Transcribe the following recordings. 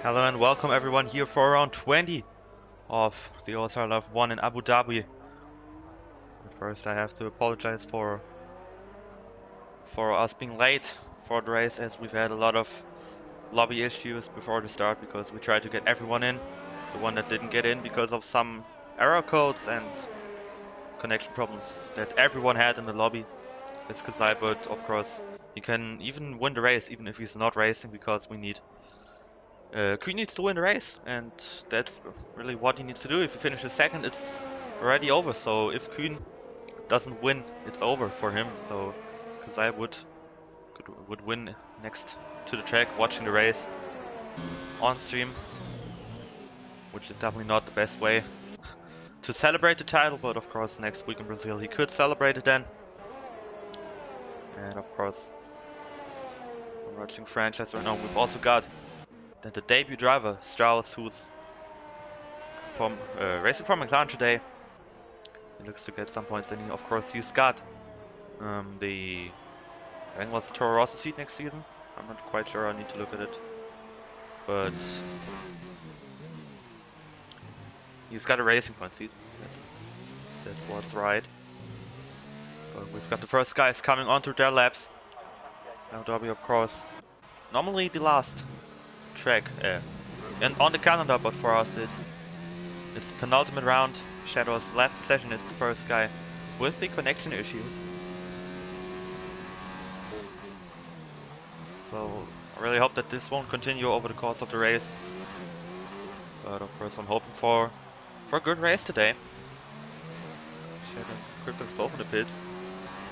Hello and welcome everyone here for round 20 of the OSRL F1 in Abu Dhabi. First I have to apologize for us being late for the race, as we've had a lot of lobby issues before the start because we tried to get everyone in. The one that didn't get in because of some error codes and connection problems that everyone had in the lobby is Kazai, but of course he can even win the race even if he's not racing, because we need Kuhn needs to win the race, and that's really what he needs to do. If he finishes second, it's already over. So if Kuhn doesn't win, it's over for him. So Kazai would win next to the track, watching the race on stream, which is definitely not the best way to celebrate the title. But of course, next week in Brazil, he could celebrate it then. And of course, we're watching franchise right now. We've also got the debut driver, Strauss, who's from racing from McLaren today. He looks to get some points, and of course he's got I think it was the Toro Rosso seat next season. I'm not quite sure, I need to look at it. But he's got a racing point seat. That's what's right. But we've got the first guys coming onto their laps. Now Dhabi, of course, normally the last track and on the calendar, but for us it's penultimate round. Shadow's last session is the first guy with the connection issues. So I really hope that this won't continue over the course of the race. But of course I'm hoping for a good race today. Shadow and Cryptox both in the pits.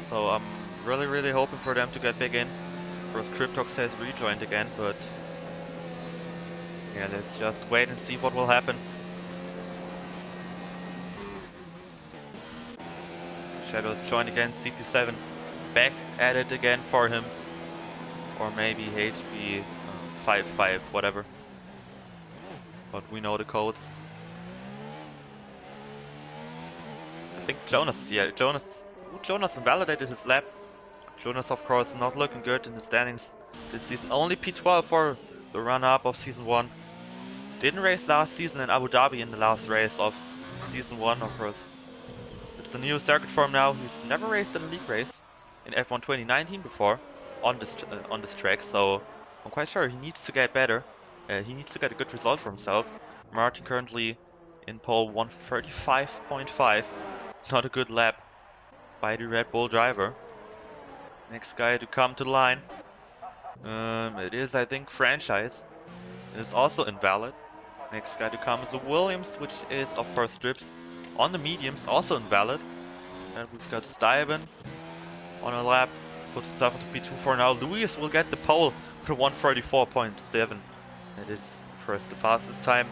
So I'm really hoping for them to get back in. Of course Cryptox has rejoined again, but yeah, let's just wait and see what will happen. Shadows joined again, CP7 back at it again for him. Or maybe HP 55, whatever. But we know the codes. I think Jonas invalidated his lap. Jonas, of course, not looking good in the standings this season. Only P12 for the runner-up of Season 1. Didn't race last season in Abu Dhabi in the last race of Season 1, of course. It's a new circuit for him now. He's never raced in a league race in F1 2019 before on this track, so I'm quite sure he needs to get better. He needs to get a good result for himself. Martin currently in pole 135.5. Not a good lap by the Red Bull driver. Next guy to come to the line. It is, I think, Franchise. It is also invalid. Next guy to come is a Williams, which is, of course, Strips. On the mediums, also invalid. And we've got Stuyven on a lap. Puts himself into P2 for now. Lewis will get the pole with 134.7. It is first the fastest time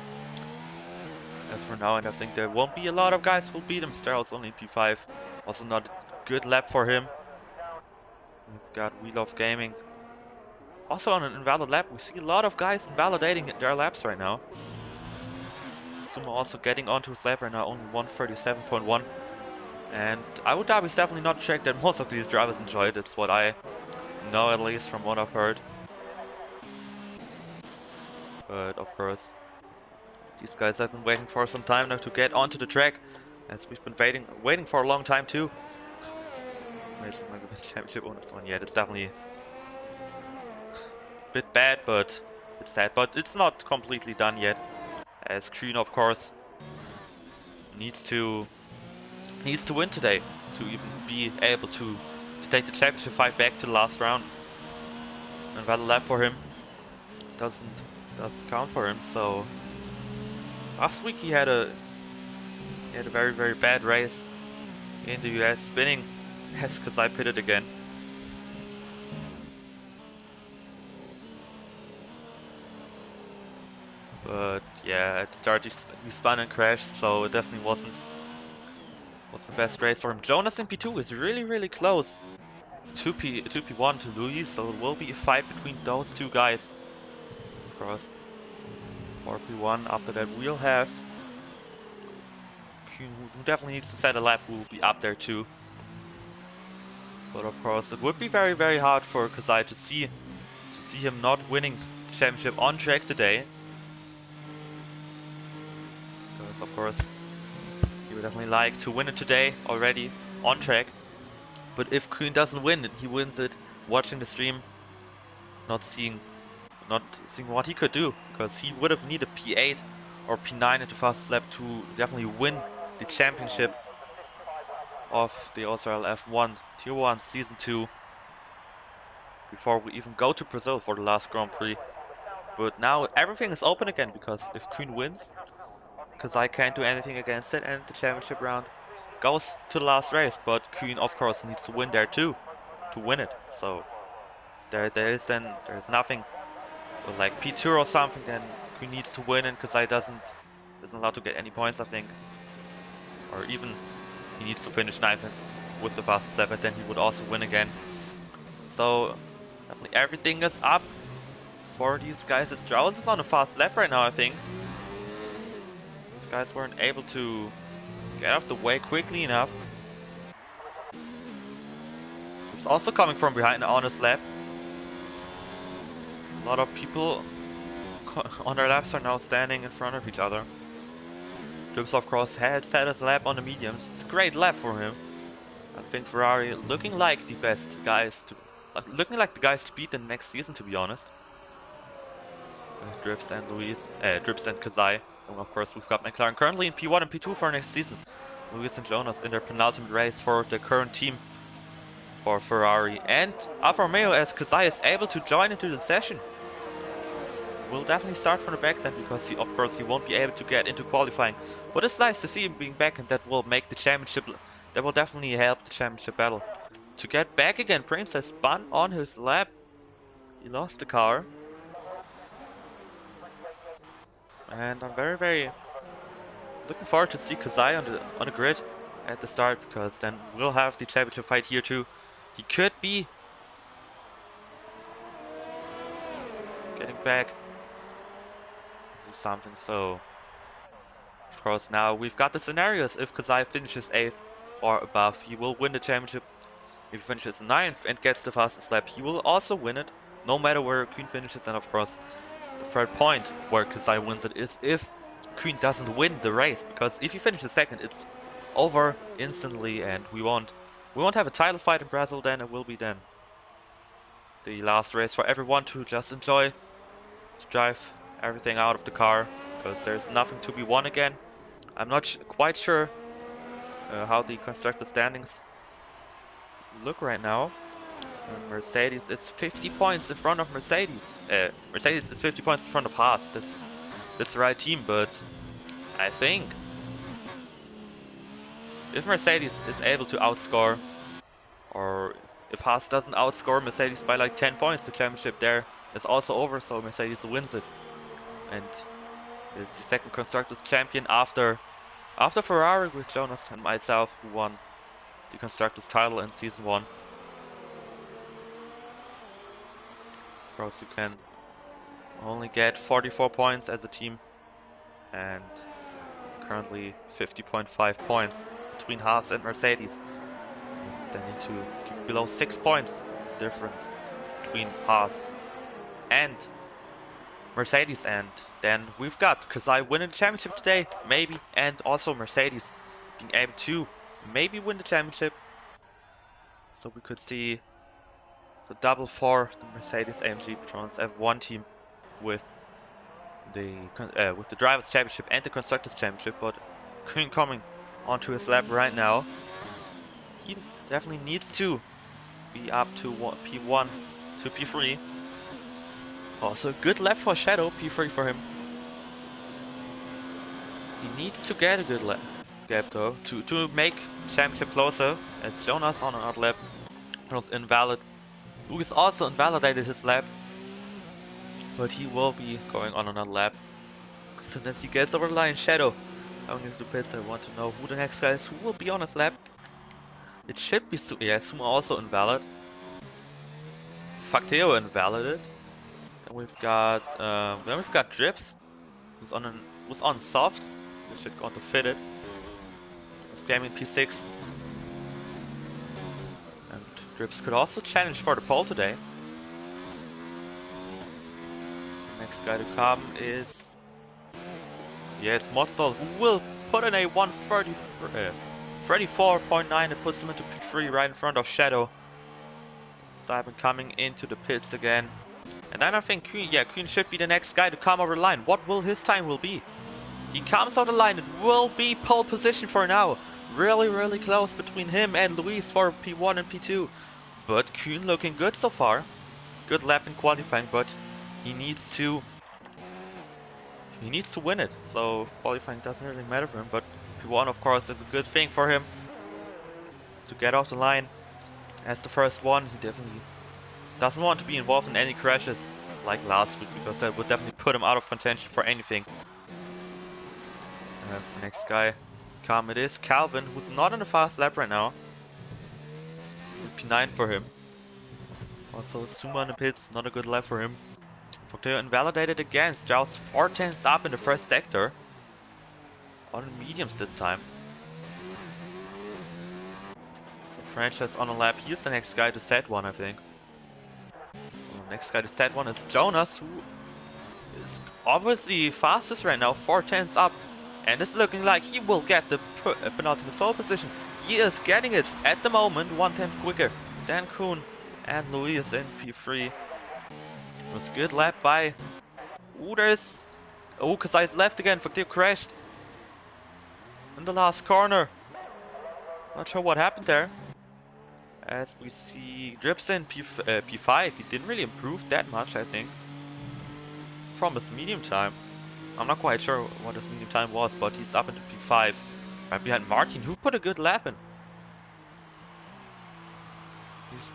as for now, and I think there won't be a lot of guys who will beat him. Sterl's only P5. Also not a good lap for him. We've got We Love Gaming. Also on an invalid lap. We see a lot of guys invalidating their laps right now. Sumo also getting onto his lap right now, only 137.1. And Abu Dhabi is definitely not a track that most of these drivers enjoy. That's what I know, at least from what I've heard. But But of course, these guys have been waiting for some time now to get onto the track, as we've been waiting for a long time too. Imagine like a championship owners one yet. It's definitely a bit bad, but it's sad. But it's not completely done yet, as Kuhn of course needs to win today to even be able to take the championship fight back to the last round. And that lap for him doesn't count for him. So last week he had a very bad race in the US, spinning as Kasai pitted again. But yeah, at the start he spun and crashed, so it definitely wasn't the best race for him. Jonas in P2 is really close. 2P1 to Luis, so it will be a fight between those two guys. Of course, 4P1. After that, we'll have Kuhn, who definitely needs to set a lap, who will be up there too. But of course, it would be very hard for Kasai to see him not winning the championship on track today. Because of course, he would definitely like to win it today already on track. But if Kuhn doesn't win it, he wins it watching the stream, not seeing what he could do, because he would have needed P8 or P9 at the fastest lap to definitely win the championship of the OSRL F1 Tier 1 Season 2 before we even go to Brazil for the last Grand Prix. But now everything is open again, because if Kuhn wins, because I can't do anything against it, and the championship round goes to the last race. But Kuhn of course needs to win there too to win it. So there's nothing like P2 or something. Then Kuhn needs to win, and Kasai isn't allowed to get any points, I think, or even he needs to finish 9th with the fastest lap, and then he would also win again. So definitely everything is up for these guys. Strauss is on a fast lap right now, I think. These guys weren't able to get off the way quickly enough. It's also coming from behind on his lap. A lot of people on their laps are now standing in front of each other. Drips of course had set his lap on the mediums. It's a great lap for him. I think Ferrari looking like the best guys to beat in next season, to be honest. Drips and Drips and Kasai. And of course we've got McLaren currently in P1 and P2 for next season. Luis and Jonas in their penultimate race for the current team for Ferrari. And Alfa Romeo, as Kasai is able to join into the session, will definitely start from the back then, because he won't be able to get into qualifying. But it's nice to see him being back, and that will make the championship, that will definitely help the championship battle. To get back again, Prince has spun on his lap. He lost the car. And I'm very looking forward to see Kasai on the grid at the start, because then we'll have the championship fight here too. He could be getting back something. So of course now we've got the scenarios. If Kasai finishes 8th or above, he will win the championship. If he finishes 9th and gets the fastest lap, he will also win it, no matter where Kuhn finishes. And of course the third point where Kasai wins it is if Kuhn doesn't win the race, because if he finishes 2nd, it's over instantly, and we won't have a title fight in Brazil. Then it will be then the last race for everyone to just enjoy, to drive everything out of the car, because there's nothing to be won again. I'm not quite sure how the constructor standings look right now. Mercedes is 50 points in front of Mercedes. Mercedes is 50 points in front of Haas. That's the right team, but I think if Mercedes is able to outscore, or if Haas doesn't outscore Mercedes by like 10 points, the championship there is also over, so Mercedes wins it. And is the second Constructors champion after Ferrari, with Jonas and myself, who won the Constructors title in Season 1. Of course, you can only get 44 points as a team, and currently 50.5 points between Haas and Mercedes, standing to below 6 points difference between Haas and Mercedes, and then we've got Kazai winning the championship today, maybe, and also Mercedes being able to maybe win the championship. So we could see the double for the Mercedes AMG Petronas F1 team with the Drivers' Championship and the Constructors' Championship. But Kuhn coming onto his lap right now. He definitely needs to be up to P1 to P3. Also a good lap for Shadow, P3 for him. He needs to get a good lap gap though to make championship closer, as Jonas on another lap was invalid. Lucas also invalidated his lap, but he will be going on another lap. As soon as he gets over the line, Shadow going into the pits. I want to know who the next guy is who will be on his lap. It should be Suma also invalid. Facteo invalided. Then we've got Drips, who's on softs. We should go to fit it. Gaming P6. And Drips could also challenge for the pole today. The next guy to come is it's Modsol, who will put in a 134.9. It puts him into P3 right in front of Shadow. Simon coming into the pits again. And then I think Kuhn should be the next guy to come over the line. What will his time will be? He comes over the line, it will be pole position for now. Really close between him and Luis for P1 and P2. But Kuhn looking good so far. Good lap in qualifying, but he needs to win it. So qualifying doesn't really matter for him, but P1 of course is a good thing for him to get off the line as the first one. He definitely doesn't want to be involved in any crashes like last week, because that would definitely put him out of contention for anything. Next guy come, it is Calvin, who's not in a fast lap right now. P9 for him. Also Suma in the pits, not a good lap for him. Facteo invalidated again. Strauss 4 tenths up in the first sector. On mediums this time. The franchise on a lap. He's the next guy to set one, I think. The next guy to set one is Jonas, who is obviously fastest right now. 4 tenths up. And it's looking like he will get the penultimate pole position. He is getting it at the moment, 1 tenth quicker than Kuhn and Luis in P3. It was a good lap by Kazai's left again. Facteo crashed in the last corner. Not sure what happened there. As we see Drips in P5. He didn't really improve that much, I think, from his medium time. I'm not quite sure what his medium time was, but he's up into P5. Right behind Martin, who put a good lap in. He's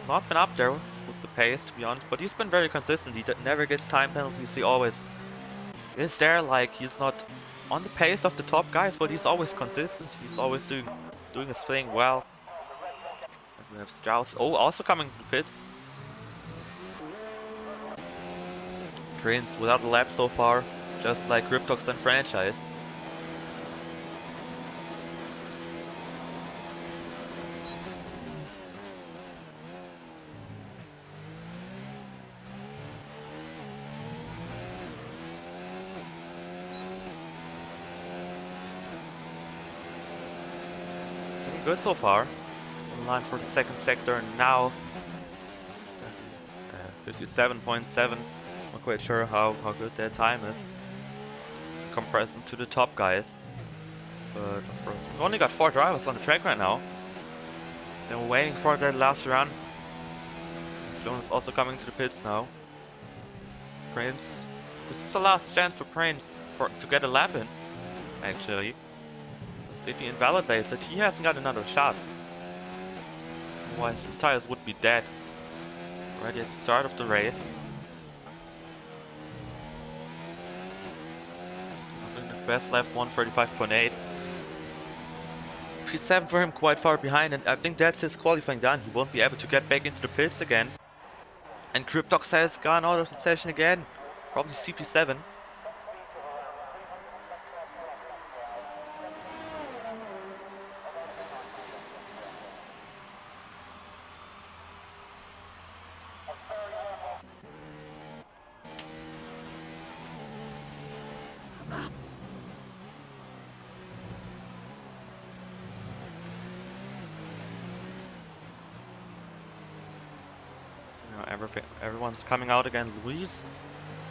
not been up there with the pace, to be honest, but he's been very consistent. He never gets time penalties. He always is there. Like, he's not on the pace of the top guys, but he's always consistent. He's always doing his thing well. And we have Strauss also coming to the pits. Prince without a lap so far, just like Cryptox and Franchise. Good so far. In line for the second sector now. 57.7. Not quite sure how good their time is in comparison to the top guys. But of course, we've only got 4 drivers on the track right now. Then we're waiting for that last run. Sloan is also coming to the pits now. Prince. This is the last chance for Prince to get a lap in, actually. If he invalidates it, he hasn't got another shot. Otherwise his tires would be dead already at the start of the race. The best lap 135.8. P7 for him, quite far behind, and I think that's his qualifying done. He won't be able to get back into the pits again. And Cryptox has gone out of the session again. Probably CP7. Everyone's coming out again. Luis.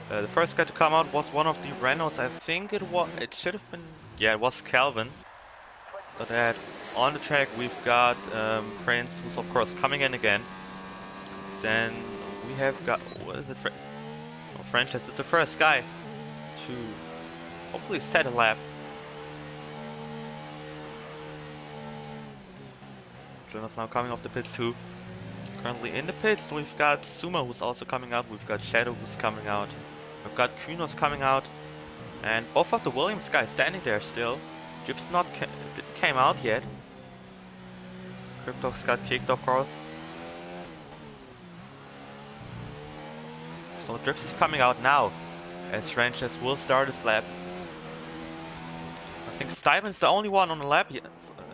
The first guy to come out was one of the Renaults. I think it should have been, yeah, it was Calvin. So that on the track we've got Prince, who's of course coming in again. Then we have got, what is it? Frances is the first guy to hopefully set a lap. Jonas now coming off the pits too. Currently in the pits we've got Suma, who's also coming out. We've got Shadow, who's coming out. We've got Kunos coming out. And both of the Williams guys standing there still. Drips not came out yet. Cryptox got kicked, of course. So Drips is coming out now, as Frances will start his lap. I think Stuyven's the only one on the lap yet,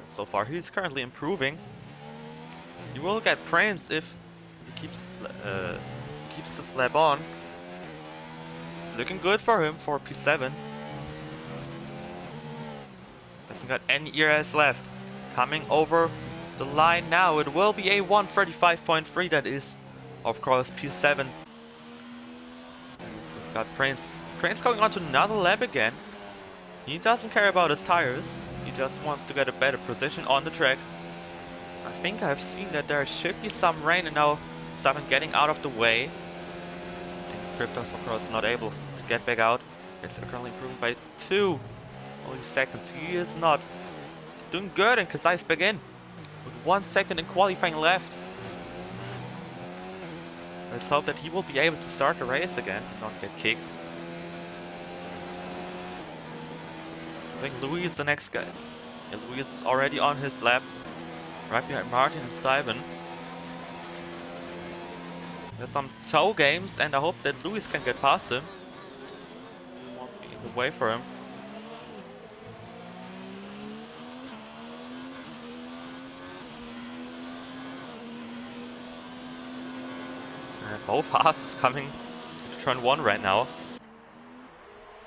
so far. He's currently improving. He will get Prince if he keeps this lap on. It's looking good for him for P7. Hasn't got any ERS left. Coming over the line now, it will be a 135.3. That is, of course, P7. We've got Prince. Prince going on to another lap again. He doesn't care about his tires. He just wants to get a better position on the track. I think I've seen that there should be some rain and now Stuyven getting out of the way. And Cryptos, of course, not able to get back out. It's currently improving by 2 only seconds. He is not doing good, and Kazai's back in with 1 second in qualifying left. Let's hope that he will be able to start the race again and not get kicked. I think Louis is the next guy. Yeah, Louis is already on his lap, right behind Martin and Stuyven. There's some toe games, and I hope that Louis can get past him. Won't be in the way for him. And both Haas coming to turn 1 right now.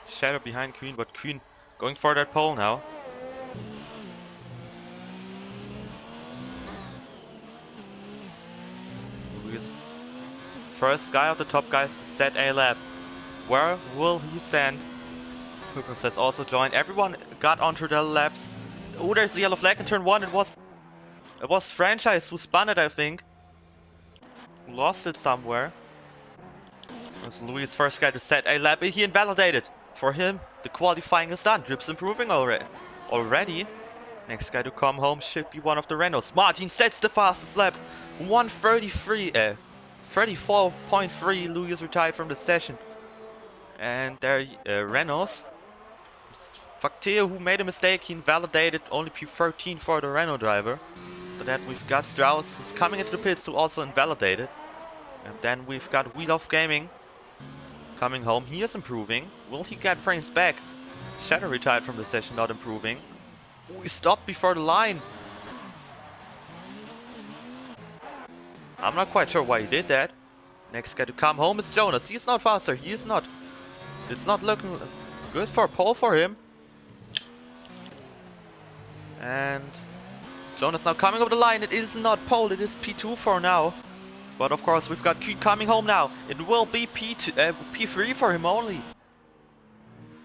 Shadow behind Queen, but Queen going for that pole now. Louis, first guy of the top guys to set a lap. Where will he stand? Hookers has also joined. Everyone got onto their laps. Oh, there's the yellow flag in turn 1. It was Franchise who spun it, I think. Lost it somewhere. It was Louis' first guy to set a lap. He invalidated. For him, the qualifying is done. Drips improving already. Next guy to come home should be one of the Renaults. Martin sets the fastest lap. 34.3. Louis retired from the session. And there, Renaults. Facteo, who made a mistake, he invalidated only P13 for the Renault driver. So that we've got Strauss, who's coming into the pits, to also invalidate it. And then we've got Wheel of Gaming coming home. He is improving. Will he get Prince back? Shadow retired from the session, not improving. Ooh, he stopped before the line. I'm not quite sure why he did that. Next guy to come home is Jonas. He's not faster. It's not looking good for a pole for him. And Jonas now coming over the line. It is not pole. It is P2 for now. But of course we've got Q coming home now. It will be P3 for him only.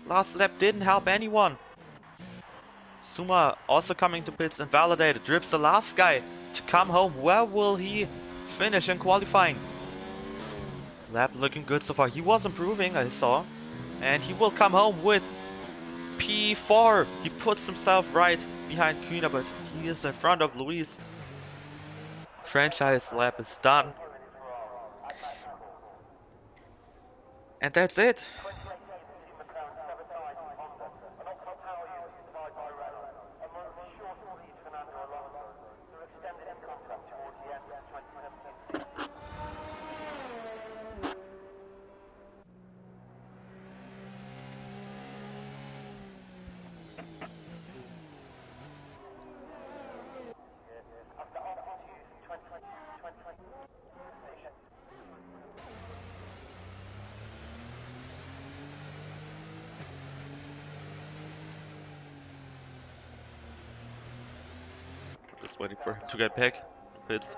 Last lap didn't help anyone. Suma also coming to pits and validated. Drips the last guy to come home. Where will he finish in qualifying? Lap looking good so far. He was improving, I saw. And he will come home with P4. He puts himself right behind Kühner, but he is in front of Luis. Franchise lap is done. And that's it. Just waiting for him to get back. Pits.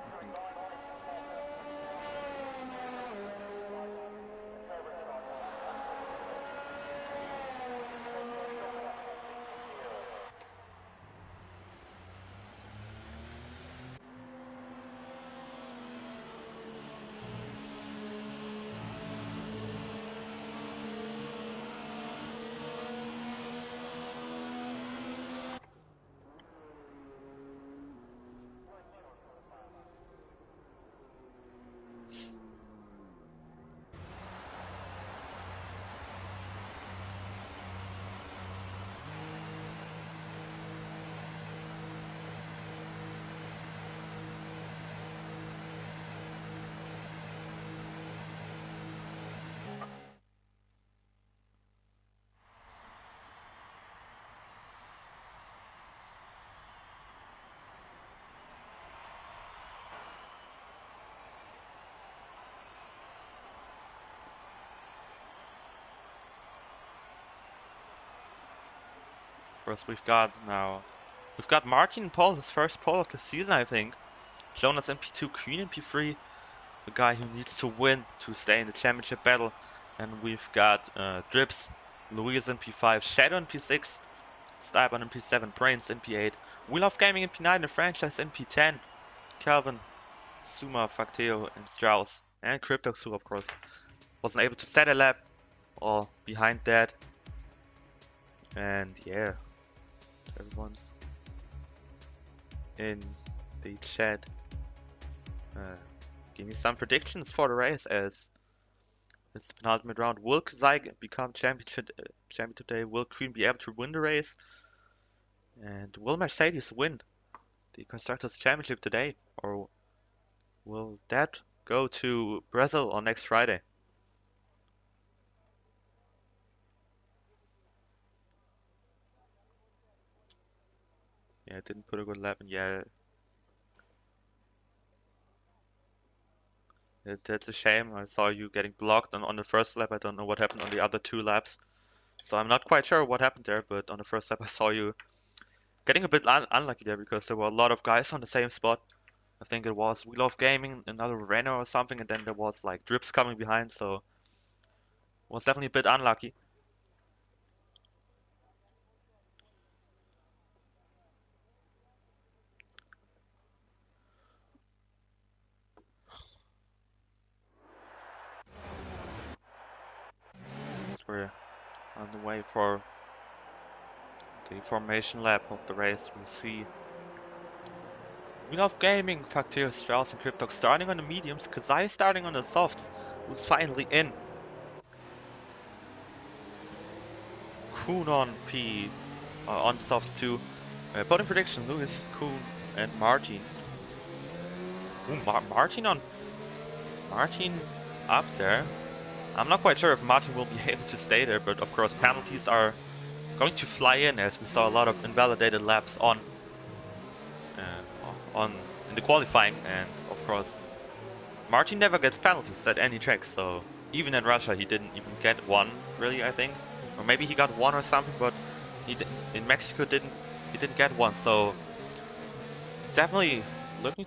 course, we've got Martin Paul, his first pole of the season, I think. Jonas in P2, Queen in P3, the guy who needs to win to stay in the championship battle. And we've got Drips, Louise in P5, Shadow in P6, Stybon in P7, Brains in P8, We Love Gaming in P9, and Franchise in P10, Calvin, Suma, Facteo, and Strauss, and Cryptoxu, of course. Wasn't able to set a lap, all behind that. And yeah, everyone's in the chat. Give me some predictions for the race as it's the penultimate round. Will Kazai become champion today? Will Queen be able to win the race? And will Mercedes win the Constructors' Championship today? Or will that go to Brazil on next Friday? Yeah, it didn't put a good lap in. Yeah, that's a shame. I saw you getting blocked on the first lap. I don't know what happened on the other 2 laps. So I'm not quite sure what happened there, but on the first lap I saw you getting a bit unlucky there because there were a lot of guys on the same spot. I think it was We Love Gaming, another Renault or something, and then there was like Drips coming behind, so it was definitely a bit unlucky. So we're on the way for the formation lap of the race. We see We Love Gaming, Facteo, Strauss, and Cryptox starting on the mediums, Kazai starting on the softs, who's finally in. Kuhn on on softs too. Podium prediction: Lewis, Kuhn, and Martin. Ooh, Martin up there. I'm not quite sure if Martin will be able to stay there, but of course penalties are going to fly in as we saw a lot of invalidated laps in the qualifying, and of course Martin never gets penalties at any track, so even in Russia he didn't even get one, really, I think. Or maybe he got one or something, but in Mexico he didn't get one, so it's definitely looking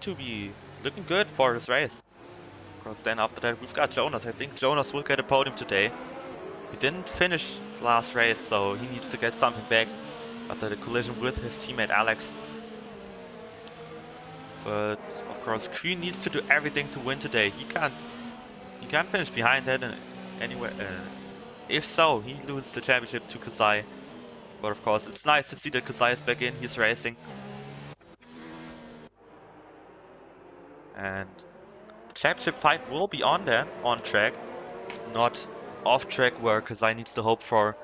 good for this race. Of course, then after that we've got Jonas. I think Jonas will get a podium today. He didn't finish the last race, so he needs to get something back after the collision with his teammate Alex. But of course, Queen needs to do everything to win today. He can't finish behind that anyway. If so, he loses the championship to Kazai. But of course, it's nice to see that Kazai is back in. He's racing, and the championship fight will be on there, on track, not off track where Kazai needs to hope for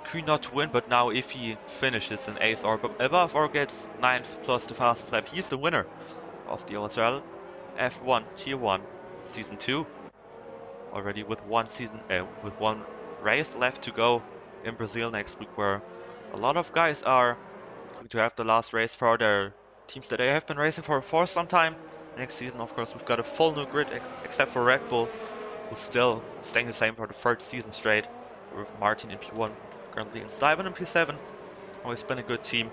Queen not to win. But now, if he finishes in 8th or above or gets 9th plus the fastest lap, he's the winner of the OSRL F1 Tier 1 Season 2. Already with one race left to go in Brazil next week, where a lot of guys are going to have the last race for their teams that they have been racing for some time. Next season, of course, we've got a full new grid except for Red Bull, who's still staying the same for the 3rd season straight, with Martin in P1 currently in Stuyven in P7. Always been a good team.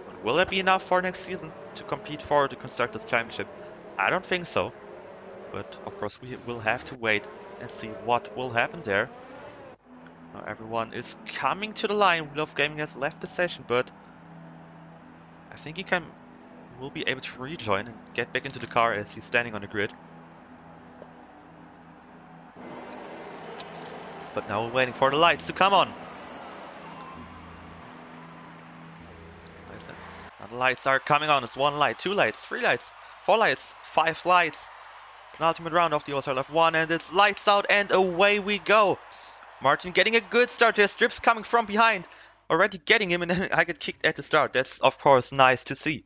But will it be enough for next season to compete for the Constructors' Championship? I don't think so. But of course we will have to wait and see what will happen there. Now everyone is coming to the line. We Love Gaming has left the session, but I think he will be able to rejoin and get back into the car as he's standing on the grid. But now we're waiting for the lights to come on. Now the lights are coming on. It's 1 light, 2 lights, 3 lights, 4 lights, 5 lights. Penultimate round of the OSRL F1, and it's lights out and away we go. Martin getting a good start here. Strips coming from behind, already getting him, and then I get kicked at the start. That's of course nice to see.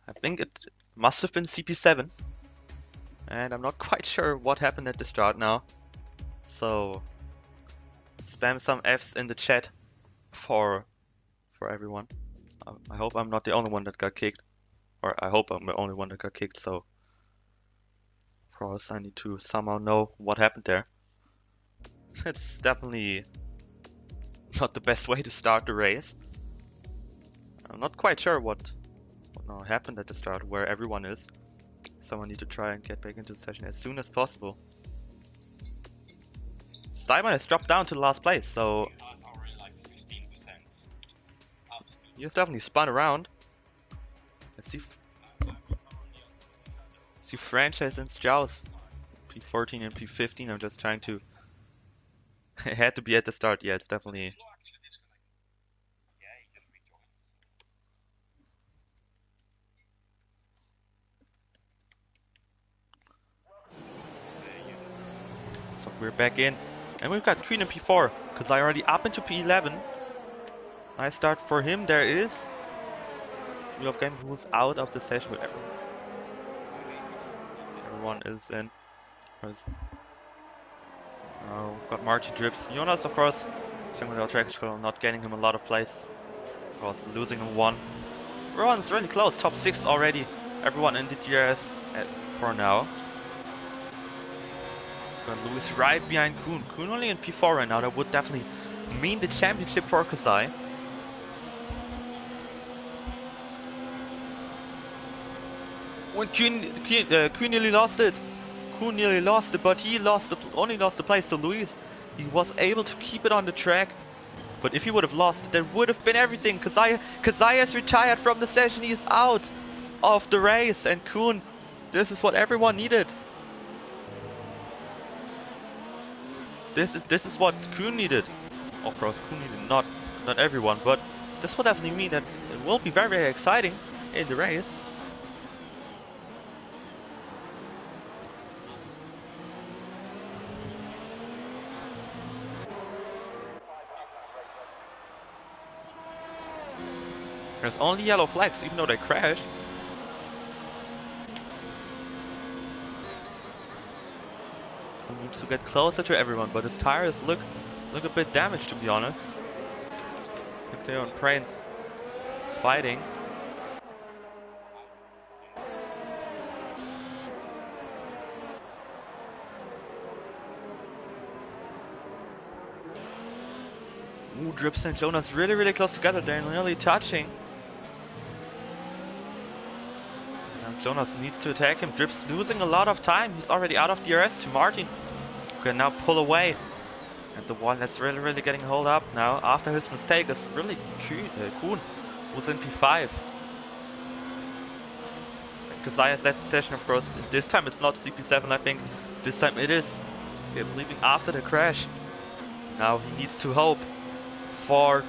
I think it must have been CP7, and I'm not quite sure what happened at the start now. So spam some Fs in the chat for everyone. I hope I'm not the only one that got kicked, or I hope I'm the only one that got kicked. So of course I need to somehow know what happened there. It's definitely not the best way to start the race. I'm not quite sure what now happened at the start, where everyone is. So I need to try and get back into the session as soon as possible. Steinman has dropped down to the last place, so he has definitely spun around. Let's see Franchise and Strauss, P14 and P15. I'm just trying to. It had to be at the start. Yeah, it's definitely. So we're back in, and we've got Queen in P4 because I already up into P11. Nice start for him. There is Wheel of Game who's out of the session with everyone. Everyone is in. Got Marty Drips. Jonas, of course, without track control, not getting him a lot of places. Of course, losing him one. Everyone's really close. Top 6 already. Everyone in the DRS for now. Got Lewis right behind Kuhn. Kuhn only in P4 right now. That would definitely mean the championship for Kazai. When Kuhn nearly lost it. Kuhn nearly lost it, but he only lost the place to Luis. He was able to keep it on the track. But if he would have lost it, that would have been everything. Kazai has retired from the session. He is out of the race. And Kuhn, this is what everyone needed. This is what Kuhn needed. Of course, Kuhn needed not everyone, but this will definitely mean that it will be very, very exciting in the race. There's only yellow flags, even though they crashed. He needs to get closer to everyone, but his tires look a bit damaged, to be honest. Theo and Prains fighting. Ooh, Drips and Jonas really, really close together. They're nearly touching. And Jonas needs to attack him. Drips losing a lot of time. He's already out of DRS to Martin, who can now pull away. And the one that's really, really getting hold up now after his mistake is really Kuhn, who's in P5. Kazai has left the session, of course. This time it's not CP7, I think. This time it is. They're leaving after the crash. Now he needs to hope for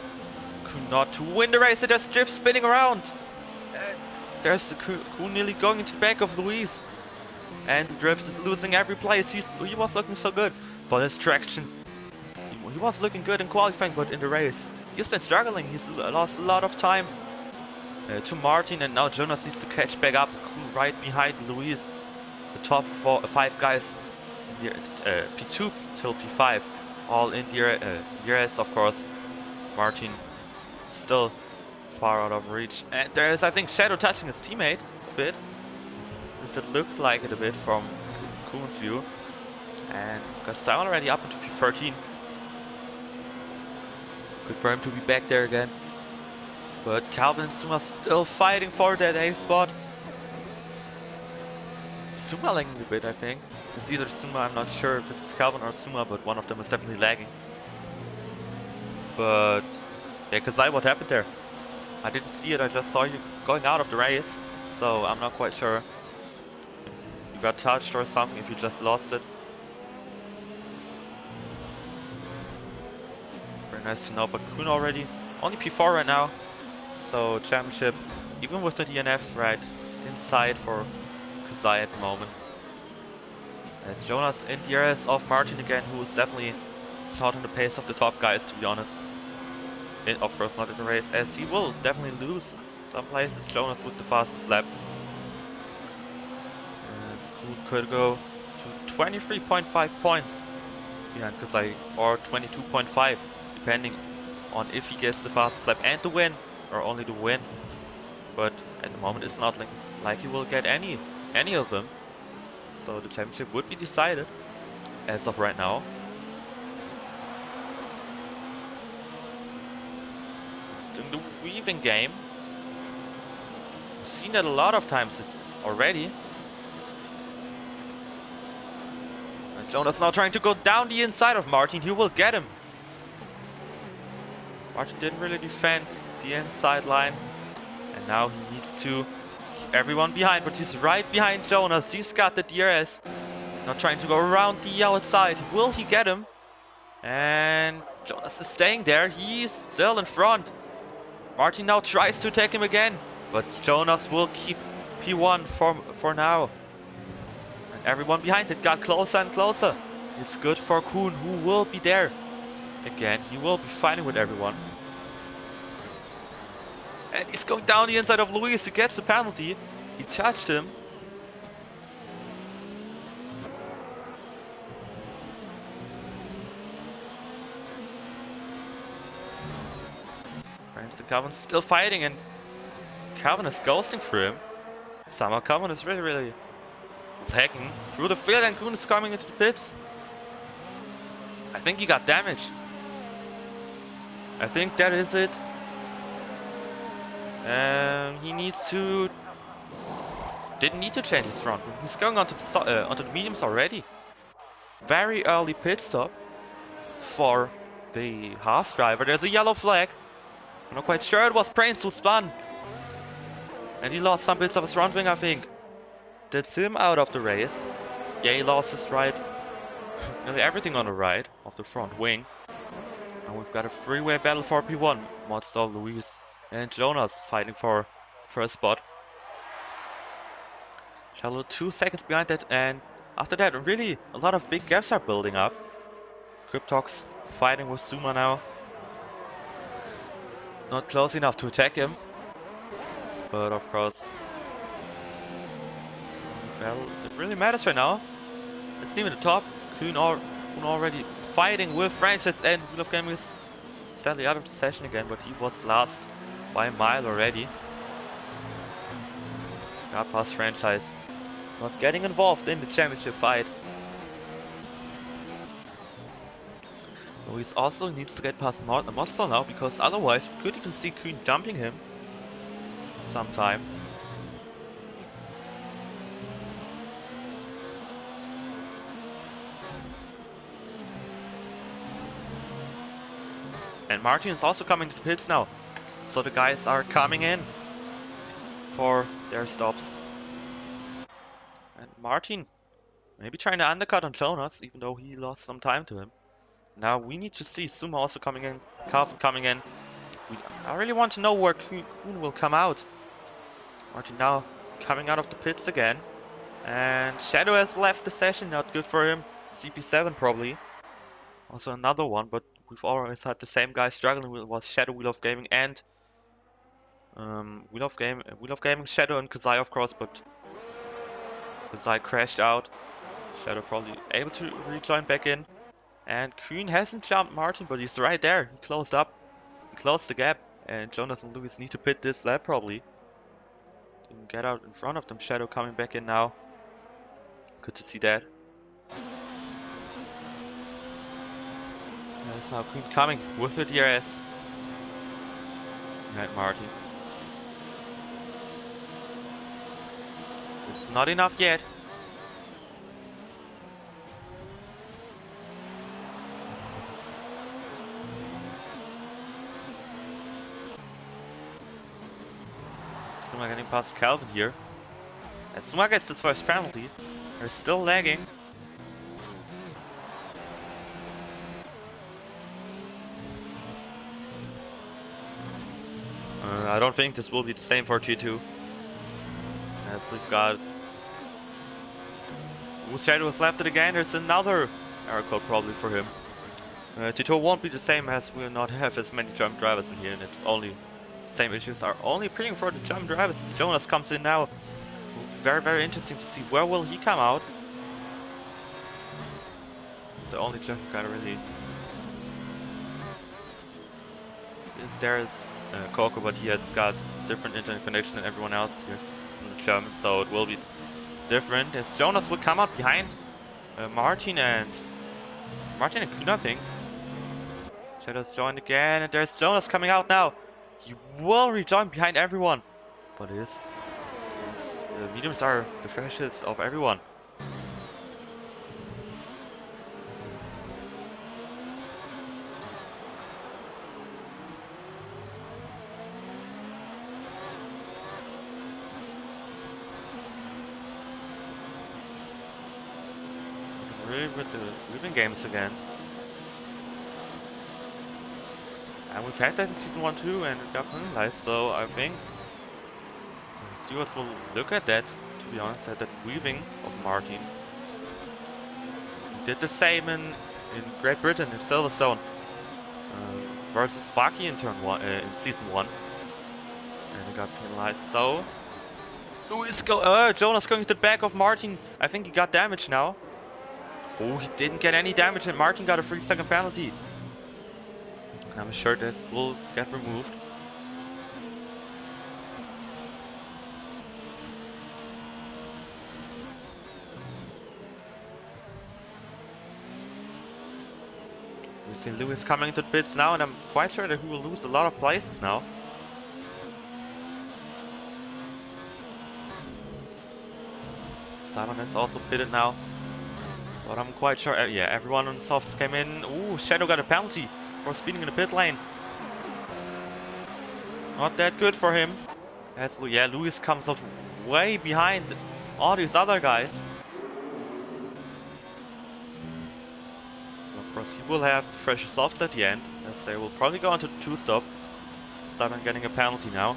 Kuhn not to win the race. There's Drips spinning around. There's Kuhn nearly going into the back of Luis. And Drips is losing every place. He was looking so good, but his traction. He was looking good in qualifying, but in the race he's been struggling. He's lost a lot of time to Martin, and now Jonas needs to catch back up. Kuhn right behind Luis. The top 5 guys in P2 till P5, all in DRS, of course. Martin still far out of reach, and there is, I think, Shadow touching his teammate a bit. This it looked like it a bit from Kuhn's view, and got Stein already up into P13. Good for him to be back there again. But Calvin and Suma still fighting for that A spot. Suma lagging a bit, I think. It's either Suma, I'm not sure if it's Calvin or Suma, but one of them is definitely lagging. But yeah, Kazai, what happened there? I didn't see it, I just saw you going out of the race. So I'm not quite sure if you got touched or something, if you just lost it. Very nice to know, but Kuhn already only P4 right now. So championship, even with the DNF right inside for Kazai at the moment. As Jonas in DRS off Martin again, who is definitely not on the pace of the top guys, to be honest. Of course not in the race, as he will definitely lose some places. Jonas with the fastest lap. And who could go to 23.5 points behind Kazai, or 22.5, depending on if he gets the fastest lap and the win, or only the win. But at the moment it's not like he will get any of them. So the championship would be decided as of right now. the weaving game. We've seen that a lot of times already. And Jonas now trying to go down the inside of Martin. He will get him. Martin didn't really defend the inside line. And now he needs to keep everyone behind. But he's right behind Jonas. He's got the DRS. Now trying to go around the outside. Will he get him? And Jonas is staying there. He's still in front. Martin now tries to take him again. But Jonas will keep P1 for now. And everyone behind it got closer and closer. It's good for Kuhn, who will be there. Again, he will be fighting with everyone. And he's going down the inside of Luis. He gets the penalty. He touched him. And Calvin's still fighting, and Calvin is ghosting through him. Somehow Calvin is really attacking through the field, and Kuhn is coming into the pits. I think he got damaged. I think that is it. He needs to... Didn't need to change his front. He's going onto the mediums already. Very early pit stop for the Haas driver. There's a yellow flag. I'm not quite sure, it was Prains who spun. And he lost some bits of his front wing, I think. That's him out of the race. Yeah, he lost his right. Nearly everything on the right of the front wing. And we've got a three-way battle for P1. Monster, Luis, and Jonas fighting for the first spot. Shallow 2 seconds behind that, and after that, really a lot of big gaps are building up. Cryptox fighting with Zuma now. Not close enough to attack him. But of course, well, it really matters right now. Let's leave at the top. Kuhn already fighting with Francis, and Wheel of Gaming is sadly out of the session again, but he was last by a mile already. Got past Franchise. Not getting involved in the championship fight. Luis also needs to get past Mostel now, because otherwise we could even see Kuhn jumping him sometime. And Martin is also coming to the pits now, so the guys are coming in for their stops. And Martin maybe trying to undercut on Jonas, even though he lost some time to him. Now we need to see Suma also coming in, Calvin coming in. I really want to know where Kuhn will come out. Martin now coming out of the pits again. And Shadow has left the session, not good for him. CP7 probably. Also another one, but we've always had the same guy struggling with was Shadow, Wheel of Gaming, and Wheel of Gaming, Shadow, and Kazai of course, but Kazai crashed out. Shadow probably able to rejoin back in. And Kuhn hasn't jumped Martin, but he's right there. He closed up. He closed the gap. And Jonas and Luis need to pit this lap probably. Didn't get out in front of them. Shadow coming back in now. Good to see that. That's now Kuhn coming with the DRS. Right, Martin. It's not enough yet. Suma getting past Calvin here. As Suma gets his first penalty, they're still lagging. I don't think this will be the same for T2. As we've got Shadow has left it again. There's another error code probably for him. T2 won't be the same as we'll not have as many German drivers in here, and it's only same issues are only appearing for the German drivers. Jonas comes in now. Very interesting to see where will he come out. The only German guy really is there is Coco, but he has got different internet connection than everyone else here in the German, so it will be different. As Jonas will come out behind Martin and Kuhn, I think. Shadow's joined again, and there's Jonas coming out now. He will rejoin behind everyone, but his mediums are the freshest of everyone. Really with the weaving games again. And we've had that in Season 1 too, and it got penalized, so I think stewards will look at that, to be honest, at that weaving of Martin. He did the same in Great Britain, in Silverstone, versus Vaki in in Season 1. And he got penalized, so... Jonas going to the back of Martin. I think he got damage now. Oh, he didn't get any damage, and Martin got a 3-second penalty. I'm sure that will get removed. We see Lewis coming into the pits now, and I'm quite sure that he will lose a lot of places now. Simon is also pitted now, but I'm quite sure. Yeah, everyone on the softs came in. Ooh, Shadow got a penalty for speeding in the pit lane. Not that good for him. As Lewis comes out way behind all these other guys. Of course, he will have the freshest softs at the end, as they will probably go into the 2-stop. Simon getting a penalty now.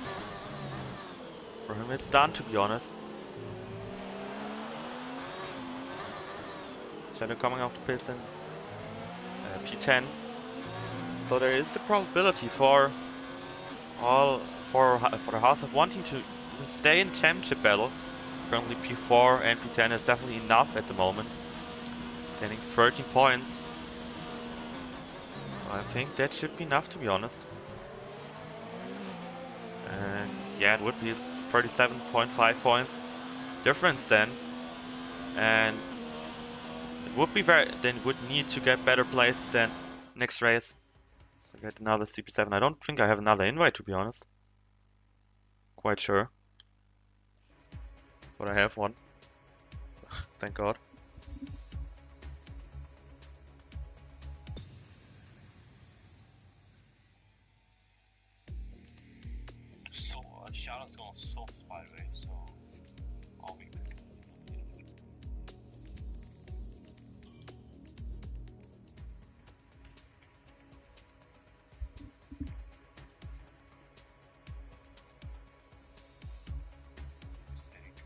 For him, it's done, to be honest. Shadow coming off the pits in P10. So there is a probability for the House of wanting to stay in championship battle. Currently P4 and P10 is definitely enough at the moment. Getting 13 points. So I think that should be enough, to be honest. And yeah, it would be 37.5 points difference then. And it would be would need to get better places then next race. So get another CP7. I don't think I have another invite, to be honest. Quite sure. But I have one. Thank God. So, shout out to all softs, by the way, so I'll be back.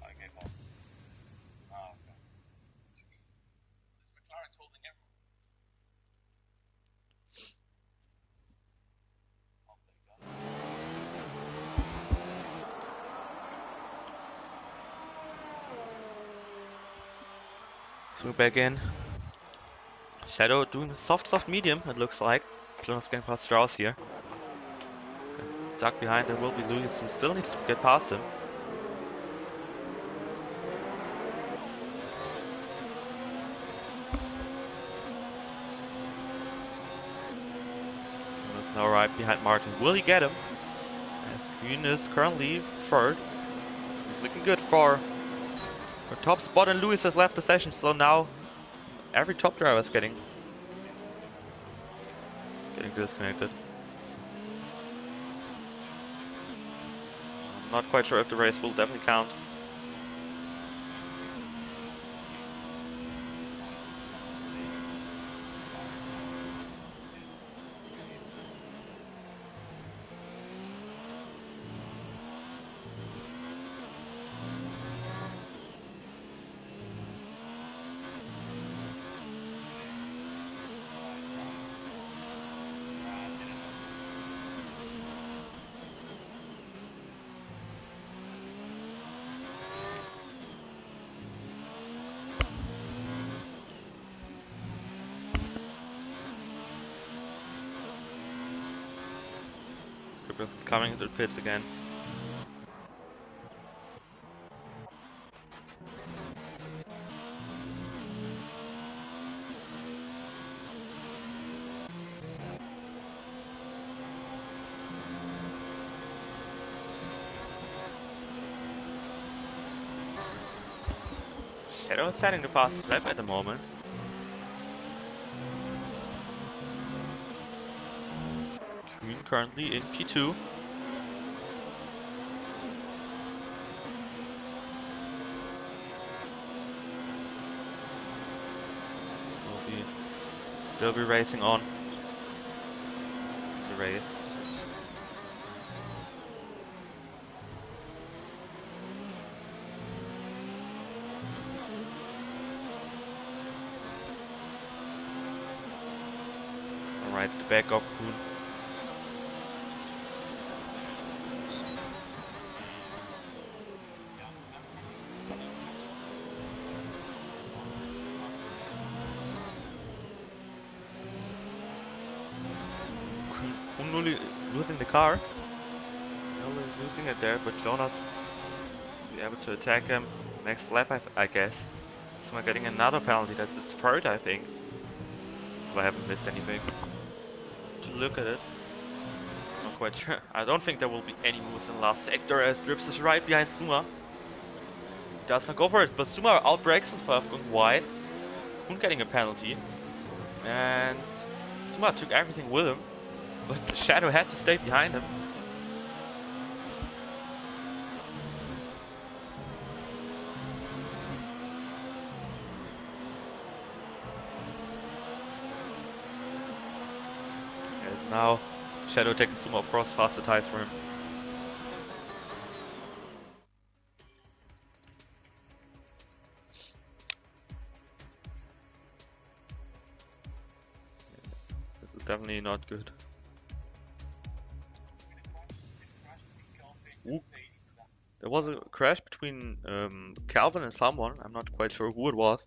I gave up. Ah, okay. This McLaren's holding everyone. I'll take that. So we're back in. Shadow doing the soft medium, it looks like. Jonas getting past Strauss here. And stuck behind there will be Lewis, who still needs to get past him. Jonas now right behind Martin. Will he get him? As Green is currently third. He's looking good for top spot, and Lewis has left the session, so now every top driver is getting disconnected. I'm not quite sure if the race will definitely count. Is coming into the pits again. Shadow is setting the fastest lap at the moment. Green currently in P2. Still be racing on the race. Alright, the back of Kuhn. Kuhn losing the car. Nearly losing it there, but Jonas will be able to attack him next lap, I guess. So we're getting another penalty. That's his third, I think. If I haven't missed anything. To look at it. Not quite sure. I don't think there will be any moves in the last sector as Drips is right behind Suma. Does not go for it, but Suma outbreaks himself going wide. Kuhn getting a penalty. And Suma took everything with him. But Shadow had to stay behind him. As now Shadow taking Suma across faster tires for him. This is definitely not good. Ooh. There was a crash between Calvin and someone. I'm not quite sure who it was.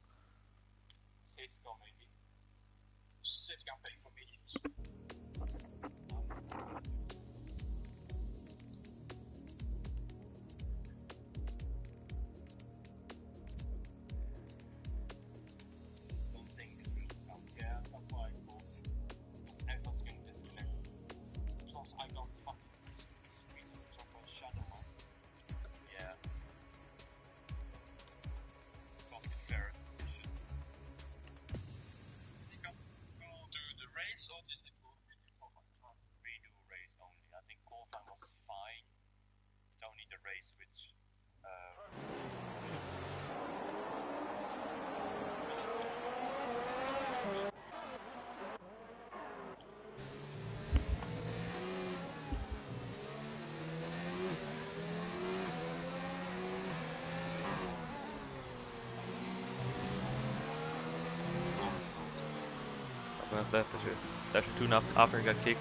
Session 2 now after he got kicked.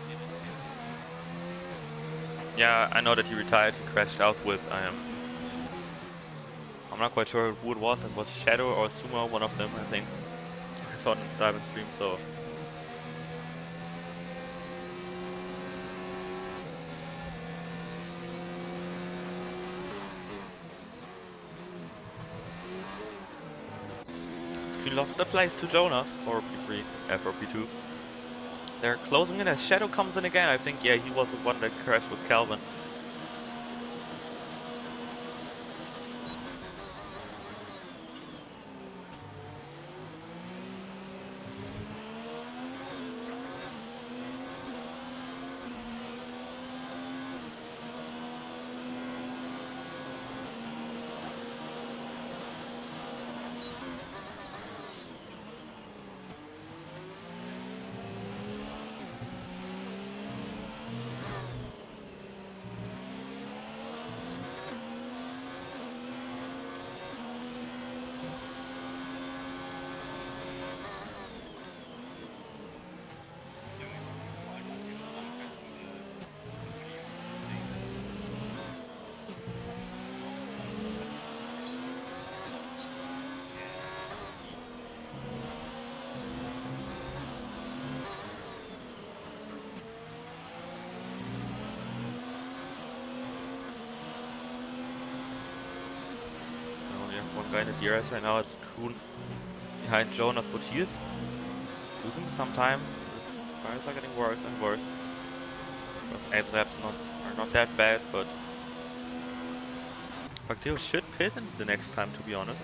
Yeah, I know that he retired. He crashed out with I'm not quite sure who it was. It was Shadow or Sumo, one of them, I think. I saw it in Cyber stream, so. Screen lost the place to Jonas for P3, for P2. They're closing in as Shadow comes in again. I think, yeah, he was the one that crashed with Calvin. One guy in the DRS right now is Kuhn behind Jonas, but he is losing some time. His tires are getting worse and worse. Because 8 laps are not that bad, but Pacteo should pit in the next time, to be honest.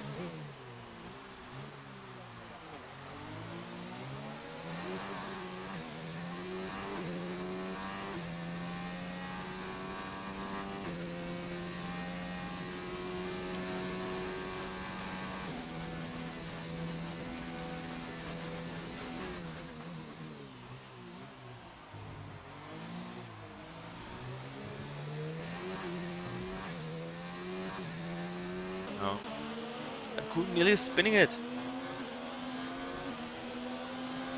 No. And Kuhn nearly spinning it.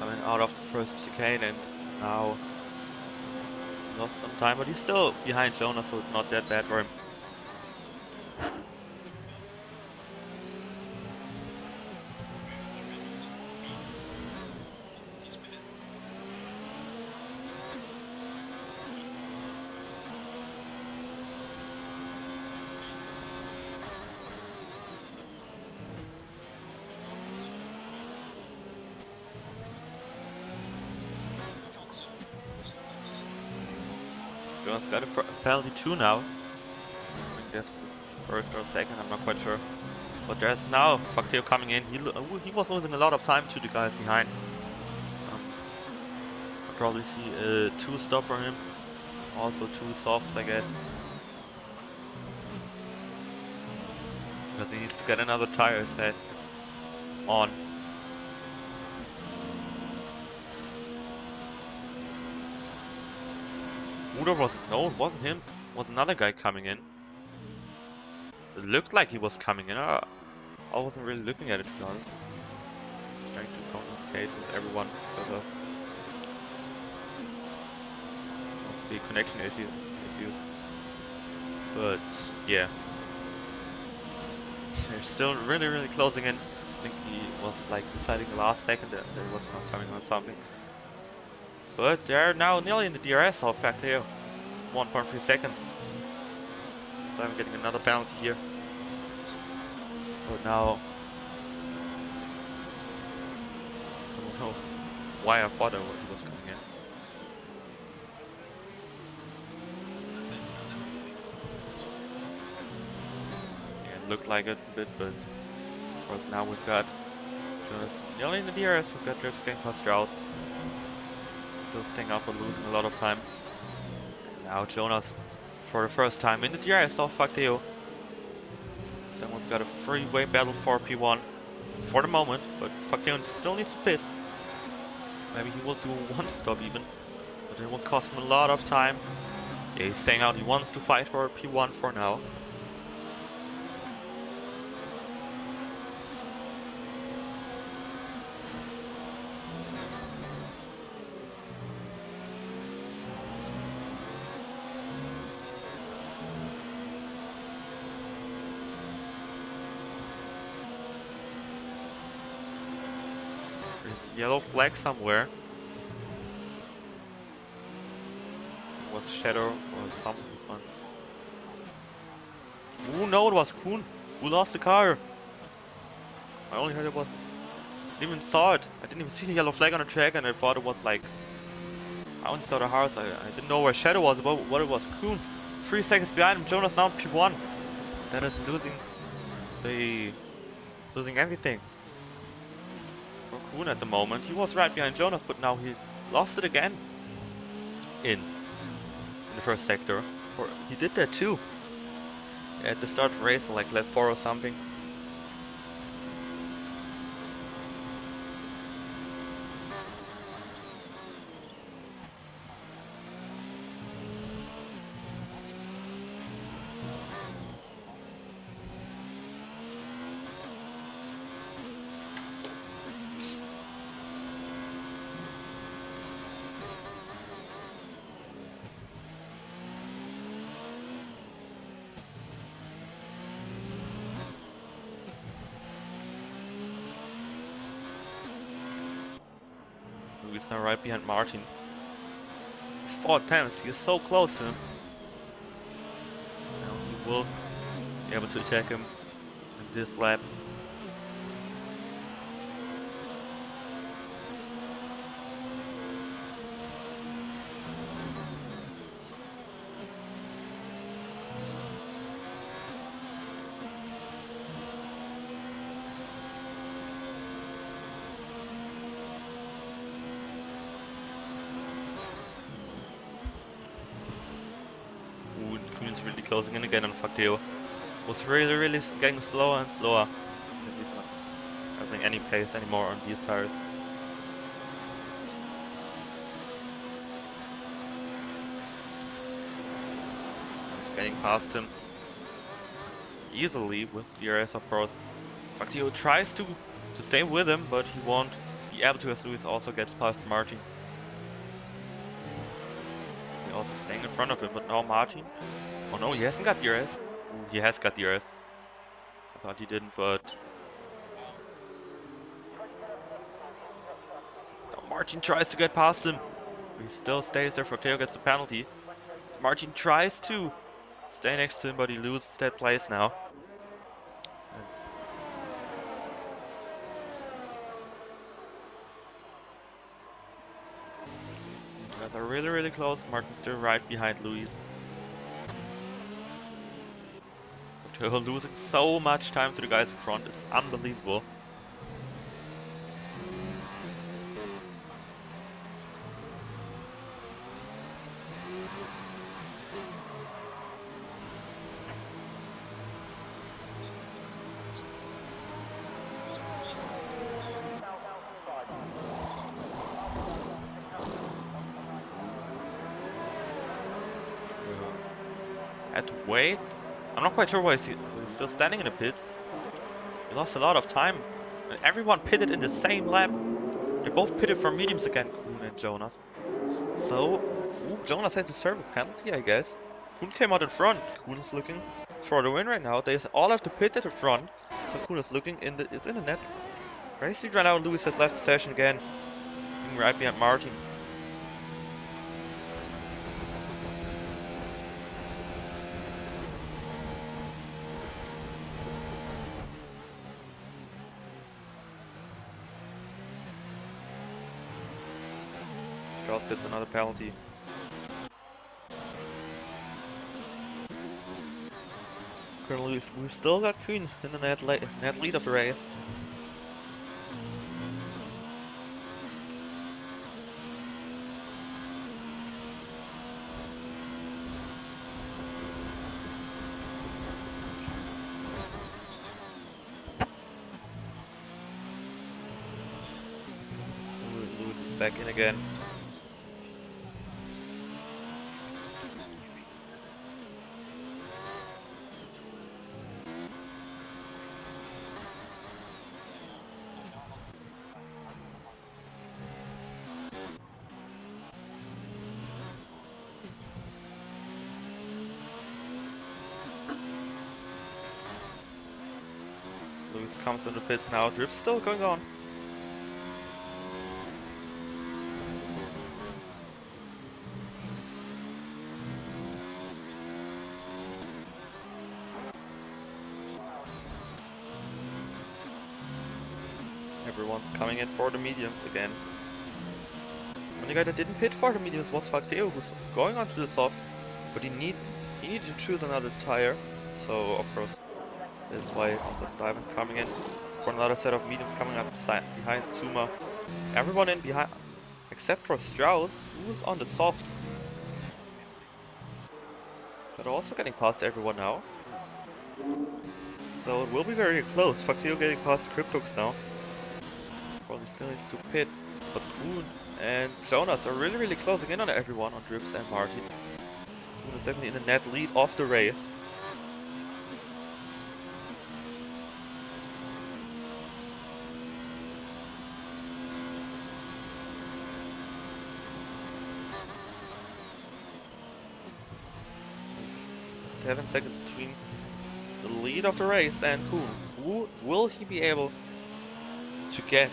Coming out of the first chicane and now lost some time, but he's still behind Jonas, so it's not that bad for him. Jonas got a penalty too now. I think that's his first or second, I'm not quite sure. But there's now Facteo coming in. He was losing a lot of time to the guys behind. I'll probably see a 2-stop for him. Also 2 softs, I guess. Because he needs to get another tire set on. Udo wasn't, no, it wasn't him. It was another guy coming in. It looked like he was coming in. I wasn't really looking at it, to be honest. Trying to communicate with everyone because of the connection issues. But yeah, they're still really closing in. I think he was like deciding the last second that he was not coming on something. But they're now nearly in the DRS, in fact here. 1.3 seconds. So I'm getting another penalty here. But now I don't know why I thought he was coming in. Yeah, it looked like it a bit, but of course now we've got Jonas nearly in the DRS, we've got Drips getting past Strauss. Still staying up but losing a lot of time. Now Jonas for the first time in the DRS of Facteo. Then we've got a freeway battle for P1 for the moment, but Facteo still needs to pit. Maybe he will do one stop even, but it will cost him a lot of time. Yeah, he's staying out, he wants to fight for P1 for now. Yellow flag somewhere. It was Shadow or something. This one. Oh no, it was Kuhn who lost the car. I only heard it was. Didn't even saw it. I didn't even see the yellow flag on the track, and I thought it was like. I only saw the house. I didn't know where Shadow was, but what it was. Kuhn, 3 seconds behind him. Jonas now P1. That is losing everything. Kuhn at the moment. He was right behind Jonas, but now he's lost it again in the first sector. He did that too at the start of the race, like lap 4 or something. He's now right behind Martin. 4 tenths, he is so close to him. Now he will be able to attack him in this lap. He's really closing in again on Facteo. Was really getting slower and slower. He's not having any pace anymore on these tires. He's getting past him. easily with DRS, of course. Factio tries to stay with him, but he won't be able to as Lewis also gets past Martin. He also staying in front of him, but now Martin. Oh no, he hasn't got DRS. Ooh, he has got DRS. I thought he didn't, but now Martin tries to get past him. He still stays there. Factio gets the penalty. So Martin tries to stay next to him, but he loses that place now. That's guys are really close. Martin's still right behind Luis. Factio losing so much time to the guys in front. It's unbelievable. Had to wait. I'm not quite sure why he's still standing in the pits. He lost a lot of time. Everyone pitted in the same lap. They both pitted for mediums again, Kuhn and Jonas. So, Jonas had to serve a penalty, I guess. Kuhn came out in front. Kuhn is looking for the win right now. They all have to pit at the front. So Kuhn is looking is in the net. Racing right now. Lewis has left possession again. Right behind Martin. Strauss gets another penalty. Currently, we've still got Kuhn in the net lead of the race. Lewis is back in again. Lewis comes in the pits now. Drip's still going on. Everyone's coming in for the mediums again. The only guy that didn't pit for the mediums was Factio, who's going on to the softs, but he needed to choose another tire. So of course, that's why also Steven coming in for another set of mediums coming up behind Suma. Everyone in behind, except for Strauss, who's on the softs. But also getting past everyone now. So it will be very close. Factio getting past Cryptox now. Probably still needs to pit, but Kuhn and Jonas are really closing in on everyone, on Drips and Martin. Kuhn is definitely in the net lead of the race. .7 seconds between the lead of the race and Kuhn. Will he be able to get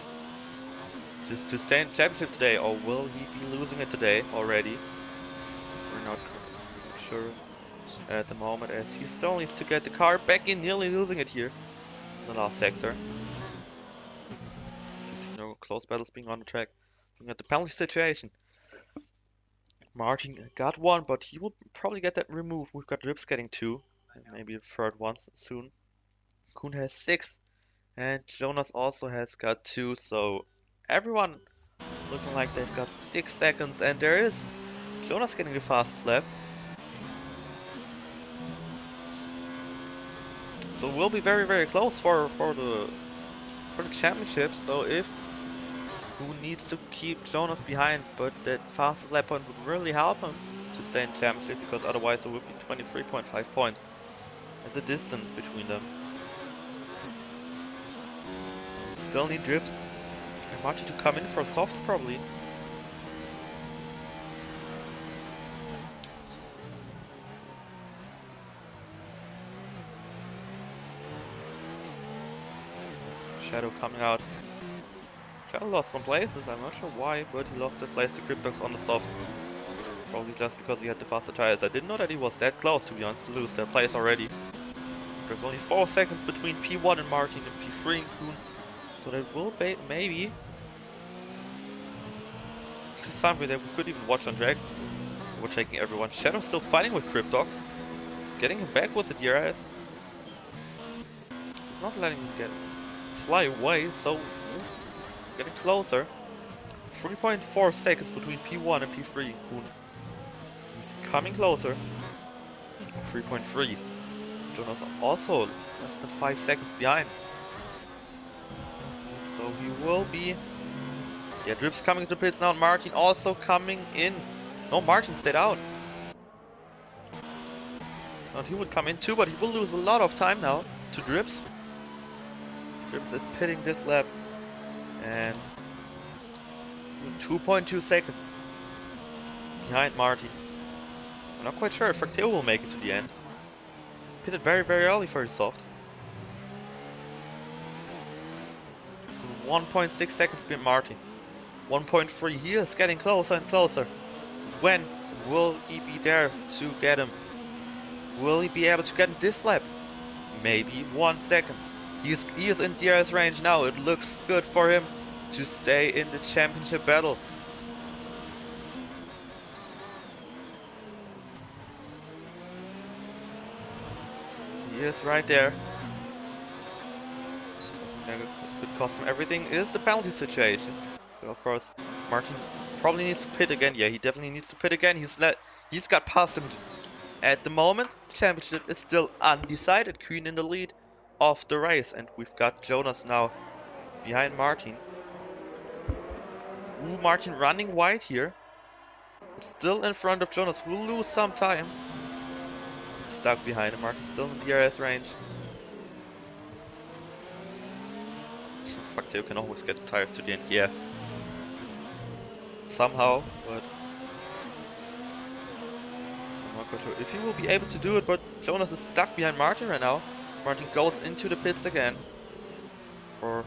just to stay in championship today, or will he be losing it today already? We're not sure at the moment, as he still needs to get the car back in, nearly losing it here in the last sector. No close battles being on the track. Looking at the penalty situation. Martin got one, but he will probably get that removed. We've got Rips getting 2, and maybe a third one soon. Kuhn has 6, and Jonas also has got 2, so everyone looking like they've got 6 seconds, and there is Jonas getting the fastest lap. So we'll be very close for the championship. So if Kuhn needs to keep Jonas behind, but that fastest lap point would really help him to stay in championship, because otherwise it would be 23.5 points. There's a distance between them. Still need drips. And Martin to come in for softs probably. Shadow coming out. Shadow lost some places, I'm not sure why, but he lost that place to Cryptox on the softs. Probably just because he had the faster tires. I didn't know that he was that close, to be honest, to lose that place already. There's only 4 seconds between P1 and Martin and P3 and Kuhn. So that will be maybe something that we could even watch on track. We're taking everyone. Shadow still fighting with Cryptox. Getting him back with the DRS. He's not letting him fly away, so getting closer. 3.4 seconds between P1 and P3. Kuhn. He's coming closer. 3.3. Jonas also less than 5 seconds behind. So he will be... Yeah, Drip's coming to pits now. Martin also coming in. No, Martin stayed out. And he would come in too, but he will lose a lot of time now to Drips. Drips is pitting this lap. And 2.2 seconds behind Martin. I'm not quite sure if Fracteo will make it to the end. He pitted very, very early for his softs. 1.6 seconds behind Martin. 1.3, he is getting closer and closer. When will he be there to get him? Will he be able to get him this lap? Maybe 1 second. He is in DRS range now. It looks good for him to stay in the championship battle. He is right there. Could cost him everything is the penalty situation. But of course, Martin probably needs to pit again. Yeah, he definitely needs to pit again. He's got past him. At the moment, the championship is still undecided. Kuhn in the lead of the race, and we've got Jonas now behind Martin. Ooh, Martin running wide here. But still in front of Jonas. Will lose some time. Stuck behind him. Martin still in the DRS range. Fracteo can always get his tires to the end. Yeah. Somehow, but I'm not quite sure if he will be able to do it. But Jonas is stuck behind Martin right now. Martin goes into the pits again for a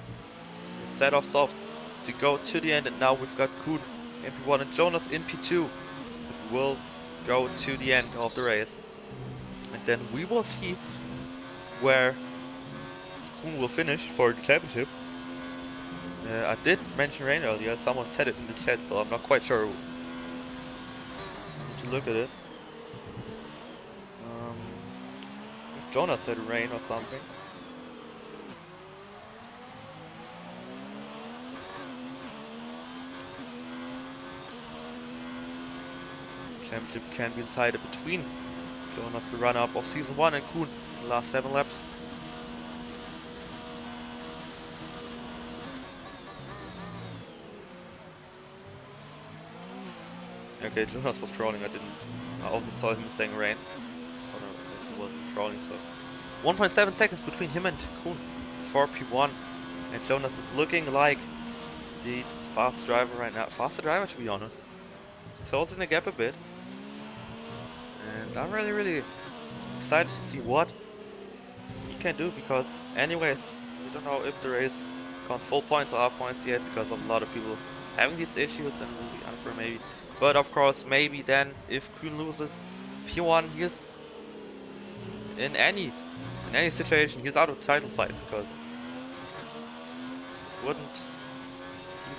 set of softs to go to the end, and now we've got Kuhn in P1 and Jonas in P2. It will go to the end of the race, and then we will see where Kuhn will finish for the championship. I did mention rain earlier, someone said it in the chat, so I'm not quite sure. Need to look at it. Jonas said rain or something. Championship can be decided between Jonas, the runner-up of season 1, and Kuhn, the last 7 laps. Okay, Jonas was trolling. I only saw him saying rain. Oh no, he wasn't trolling, so 1.7 seconds between him and Kuhn for P1, and Jonas is looking like the fast driver right now. Faster driver, to be honest. He's closing the gap a bit, and I'm really excited to see what he can do, because anyways, we don't know if the race counts full points or half points yet, because of a lot of people having these issues, and will be unfair maybe. But of course, maybe then if Kuhn loses P1, he's in any situation, he's out of the title fight, because he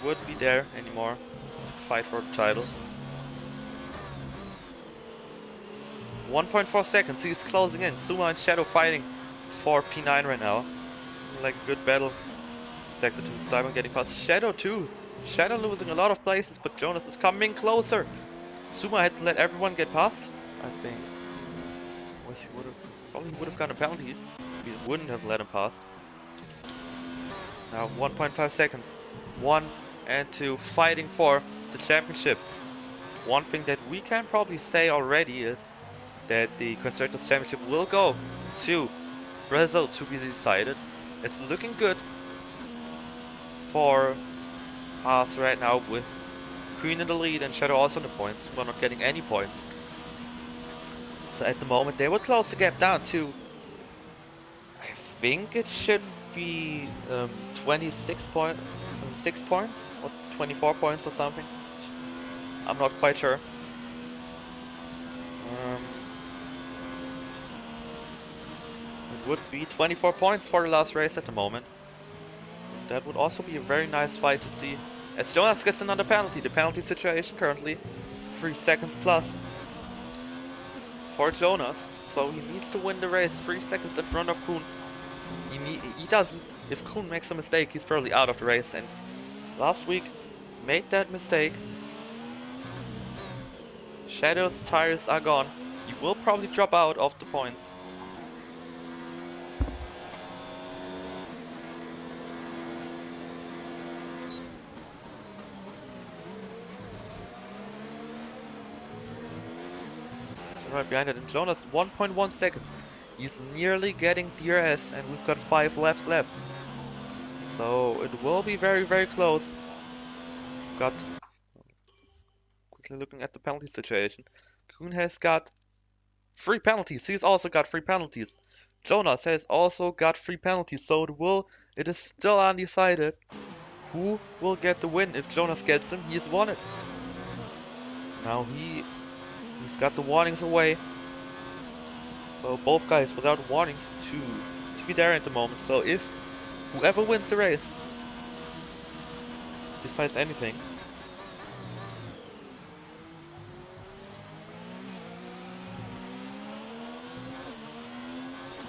wouldn't be there anymore to fight for the title. 1.4 seconds, he's closing in. Suma and Shadow fighting for P9 right now. Like a good battle. Sector 2, Simon getting past Shadow too. Shadow losing a lot of places, but Jonas is coming closer. Suma had to let everyone get past, I think. He probably would have gotten a penalty if he wouldn't have let him pass. Now 1.5 seconds. 1 and 2 fighting for the championship. One thing that we can probably say already is that the Constructors' Championship will go to Brazil to be decided. It's looking good for us right now with Queen in the lead and Shadow also in the points. We're not getting any points. So at the moment they will close the gap down to, I think it should be 26 points or 24 points or something. I'm not quite sure. It would be 24 points for the last race at the moment. That would also be a very nice fight to see. As Jonas gets another penalty. The penalty situation currently 3 seconds plus for Jonas. So he needs to win the race 3 seconds in front of Kuhn. He doesn't. If Kuhn makes a mistake, he's probably out of the race. And last week made that mistake. Shadow's tires are gone. He will probably drop out of the points. So right behind it, and Jonas 1.1 seconds. He's nearly getting DRS, and we've got 5 laps left. So it will be very, very close. Got quickly looking at the penalty situation. Kuhn has got 3 penalties. He's also got 3 penalties. Jonas has also got 3 penalties. So it is still undecided who will get the win. If Jonas gets him, he's won it. Now he's got the warnings away. So both guys without warnings to be there at the moment. So if whoever wins the race decides anything,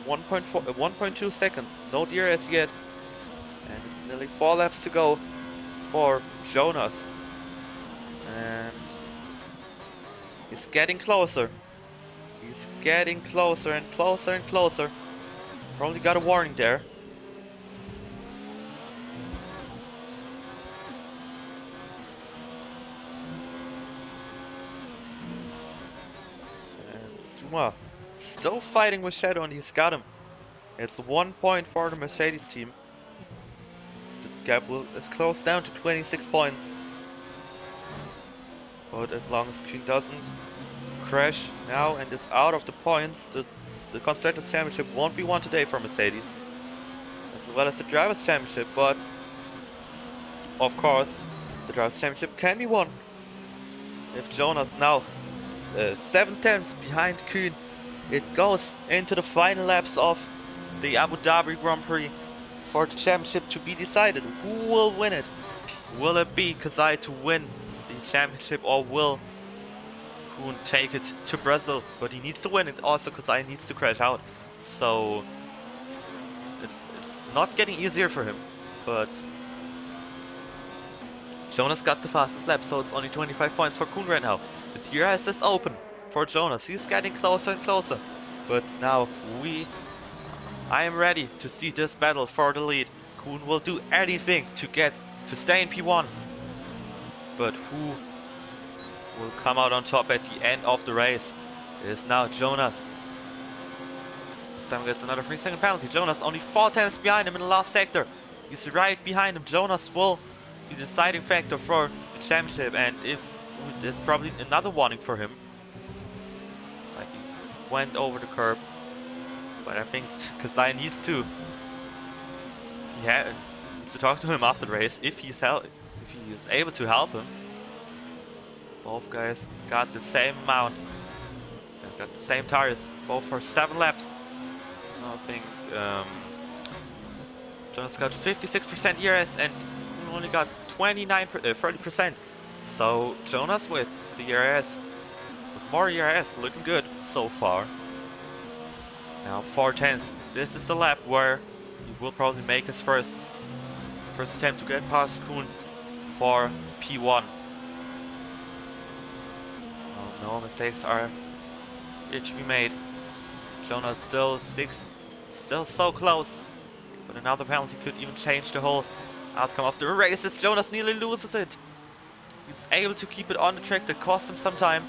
1.2 seconds, no DRS yet, and it's nearly 4 laps to go for Jonas, and he's getting closer. He's getting closer and closer and closer. Probably got a warning there. And Suma still fighting with Shadow, and he's got him. It's 1 point for the Mercedes team. The gap is closed down to 26 points. But as long as Kuhn doesn't crash now and is out of the points, the Constructors' Championship won't be won today for Mercedes, as well as the Drivers' Championship. But of course, the Drivers' Championship can be won if Jonas now 7 tenths behind Kuhn. It goes into the final laps of the Abu Dhabi Grand Prix for the championship to be decided. Who will win it? Will it be Kazai to win the championship, or will Kuhn take it to Brazil? But he needs to win it also, Kazai needs to crash out. So it's not getting easier for him. But Jonas got the fastest lap, so it's only 25 points for Kuhn right now. The DRS is open for Jonas. He's getting closer and closer. But now I am ready to see this battle for the lead. Kuhn will do anything to stay in P1. But who will come out on top at the end of the race? It is now Jonas. This time gets another 3-second penalty. Jonas only 4 tenths behind him in the last sector. He's right behind him. Jonas will be the deciding factor for the championship, and if there's probably another warning for him. Like he went over the curb. But I think Kazai needs to talk to him after the race if he is able to help him. Both guys got the same amount. They've got the same tires, both for 7 laps. I think Jonas got 56% ERS and only got 30%. So Jonas with the ERS, with more ERS, looking good so far. Now 4 tenths. This is the lap where he will probably make his first attempt to get past Kuhn for P1. Oh, no mistakes are yet to be made. Jonas still so close, but another penalty could even change the whole outcome of the race as Jonas nearly loses it. He's able to keep it on the track. That cost him some time.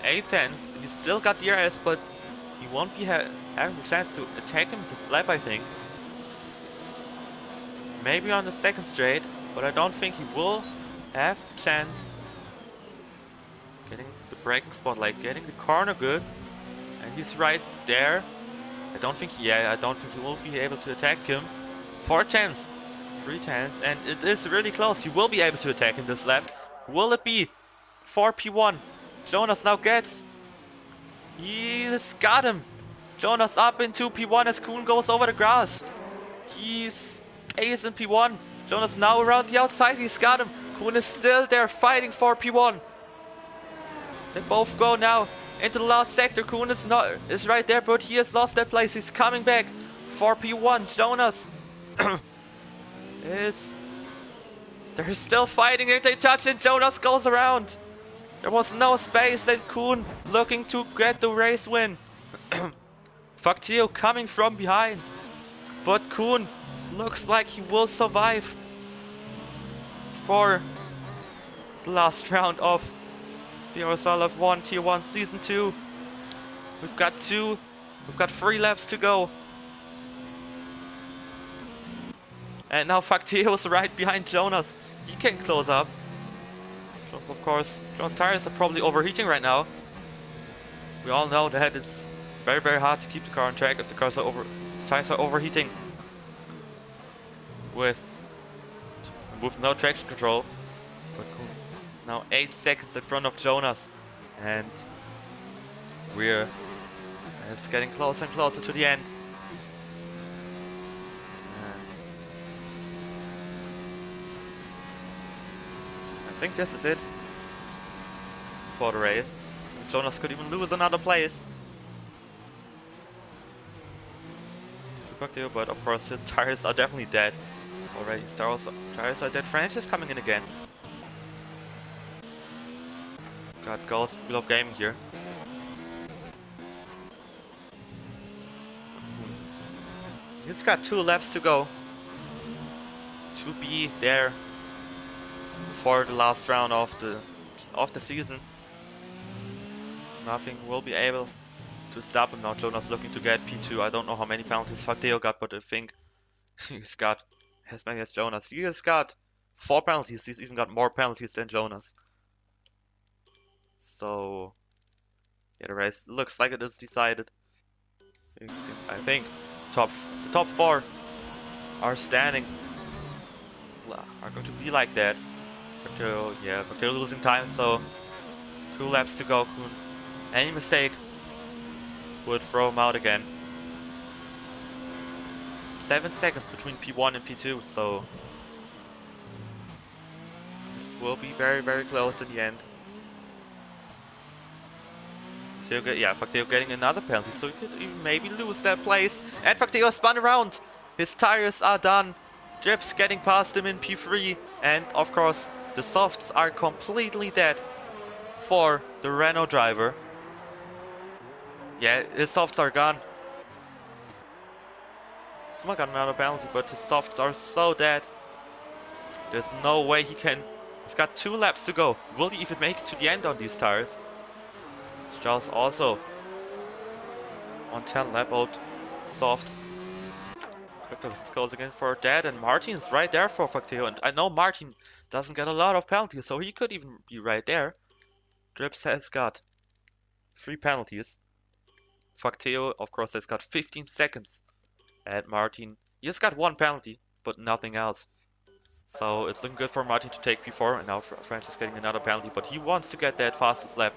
8 tenths. He's still got the DRS, but he won't be having the chance to attack him this lap, I think. Maybe on the second straight, but I don't think he will have the chance. Getting the braking spot, like getting the corner good, and he's right there. I don't think he will be able to attack him. 4 times, 3 times, and it is really close. He will be able to attack him this lap. Will it be 4P1? Jonas now gets. He's got him. Jonas up into P1 as Kuhn goes over the grass. He stays in P1. Jonas now around the outside. He's got him. Kuhn is still there fighting for P1. They both go now into the last sector. Kuhn is right there, but he has lost that place. He's coming back for P1. Jonas they're still fighting if they touch it. Jonas goes around. There was no space, and Kuhn looking to get the race win. Factio coming from behind, but Kuhn looks like he will survive for the last round of the OSRL F1 Tier 1 Season 2. We've got 3 laps to go. And now Factio's right behind Jonas. He can close up. Jonas, of course, Jonas' tires are probably overheating right now. We all know that it's very, very hard to keep the car on track if the tires are overheating with no traction control. But cool. It's now 8 seconds in front of Jonas, and it's getting closer and closer to the end. I think this is it for the race. Jonas could even lose another place. But of course his tires are definitely dead already. His tires are dead. French is coming in again. Got Ghost Wheel of Gaming here. He's got 2 laps to go to be there for the last round of the season. Nothing will be able to stop him now. Jonas looking to get P2. I don't know how many penalties Facteo got, but I think he's got as many as Jonas. He has got 4 penalties. He's even got more penalties than Jonas. So yeah, the race looks like it is decided. I think the top 4 are standing. Are going to be like that. Facteo losing time. So 2 laps to go. Kuhn. Any mistake would throw him out again. 7 seconds between P1 and P2, so this will be very, very close in the end. Facteo getting another penalty, so he could even maybe lose that place. And Facteo spun around. His tires are done. Drips getting past him in P3, and of course the softs are completely dead for the Renault driver. Yeah, his softs are gone. Someone got another penalty, but his softs are so dead. There's no way he can. He's got 2 laps to go. Will he even make it to the end on these tires? Strauss also on 10 lap old softs. Crypto is closing in for that, and Martin's right there for Facteo. And I know Martin doesn't get a lot of penalties, so he could even be right there. Drips has got 3 penalties. Facteo, of course, has got 15 seconds. And Martin, he has got 1 penalty, but nothing else. So it's looking good for Martin to take P4, and now French is getting another penalty, but he wants to get that fastest lap.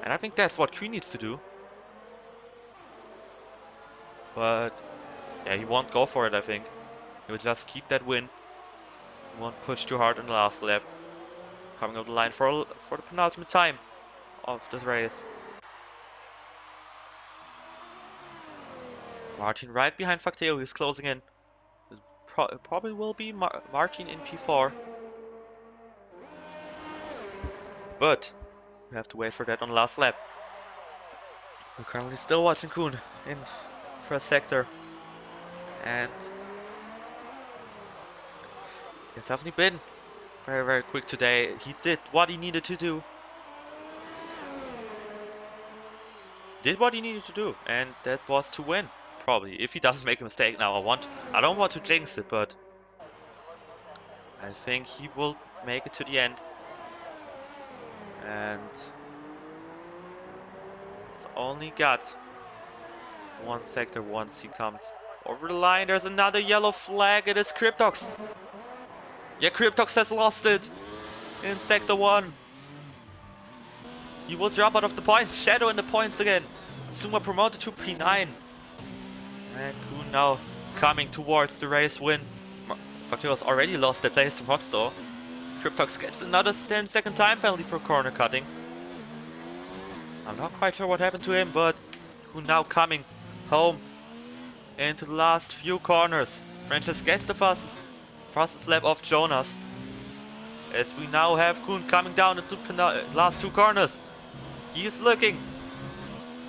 And I think that's what Queen needs to do. But yeah, he won't go for it, I think. He will just keep that win. He won't push too hard on the last lap. Coming up the line for the penultimate time of this race. Martin right behind Facteo, he's closing in. It probably will be Martin in P4. But we have to wait for that on the last lap. We're currently still watching Kuhn in the first sector. And he's definitely been very, very quick today. He did what he needed to do. did what he needed to do, and that was to win. Probably, if he doesn't make a mistake now. I don't want to jinx it, but I think he will make it to the end. And it's only got one sector once he comes over the line. There's another yellow flag. It is Cryptox. Yeah, Cryptox has lost it in sector 1. He will drop out of the points. Shadow in the points again. Suma promoted to P9. And Kuhn now coming towards the race win. Fakto's already lost the place to Hoxtor. Cryptox gets another 10-second time penalty for corner cutting. I'm not quite sure what happened to him, but Kuhn now coming home into the last few corners. Francis gets the fastest lap of Jonas. As we now have Kuhn coming down into the last 2 corners. He is looking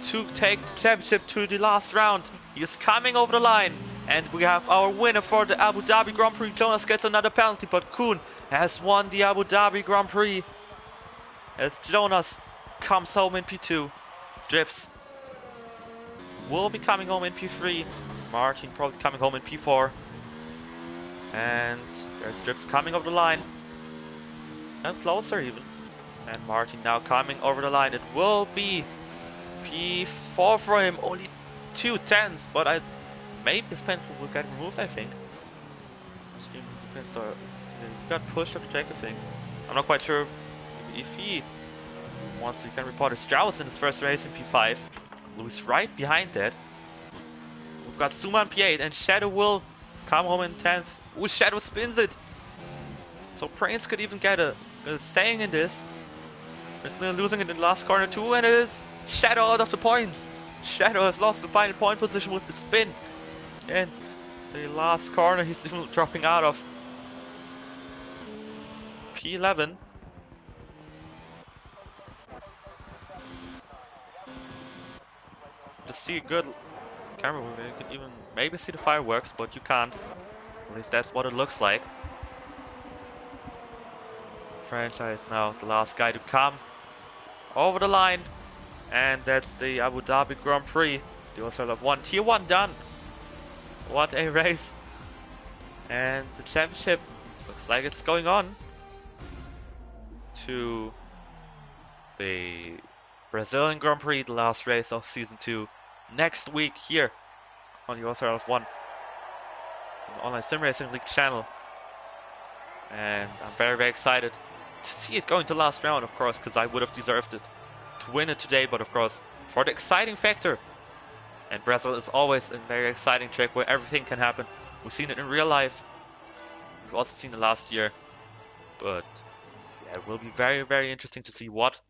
to take the championship to the last round. He is coming over the line. And we have our winner for the Abu Dhabi Grand Prix. Jonas gets another penalty, but Kuhn has won the Abu Dhabi Grand Prix. As Jonas comes home in P2. Drips will be coming home in P3. Martin probably coming home in P4. And there's Drips coming over the line. And closer even. And Martin now coming over the line. It will be P4 for him. Only 2 tenths, but maybe his pen will get removed, I think. So he got pushed up the track, I think. I'm not quite sure if he wants to. He can report his Strauss in his first race in P5. Louis right behind that. We've got Suma in P8 and Shadow will come home in 10th. Ooh, Shadow spins it. So Prince could even get a saying in this. It's losing in the last corner too, and it is Shadow out of the points. Shadow has lost the final point position with the spin. And the last corner he's still dropping out of. P11. To see a good camera movie, you can even maybe see the fireworks, but you can't. At least that's what it looks like. Franchise now the last guy to come over the line, and that's the Abu Dhabi Grand Prix. The OSRL have won Tier 1 done. What a race! And the championship looks like it's going on to the Brazilian Grand Prix, the last race of Season 2, next week here on the OSRL 1, the Online Sim Racing League channel. And I'm very, very excited to see it going to the last round, of course, because I would have deserved it to win it today, but of course, for the exciting factor. And Brazil is always a very exciting track where everything can happen. We've seen it in real life. We've also seen it last year. But yeah, it will be very, very interesting to see what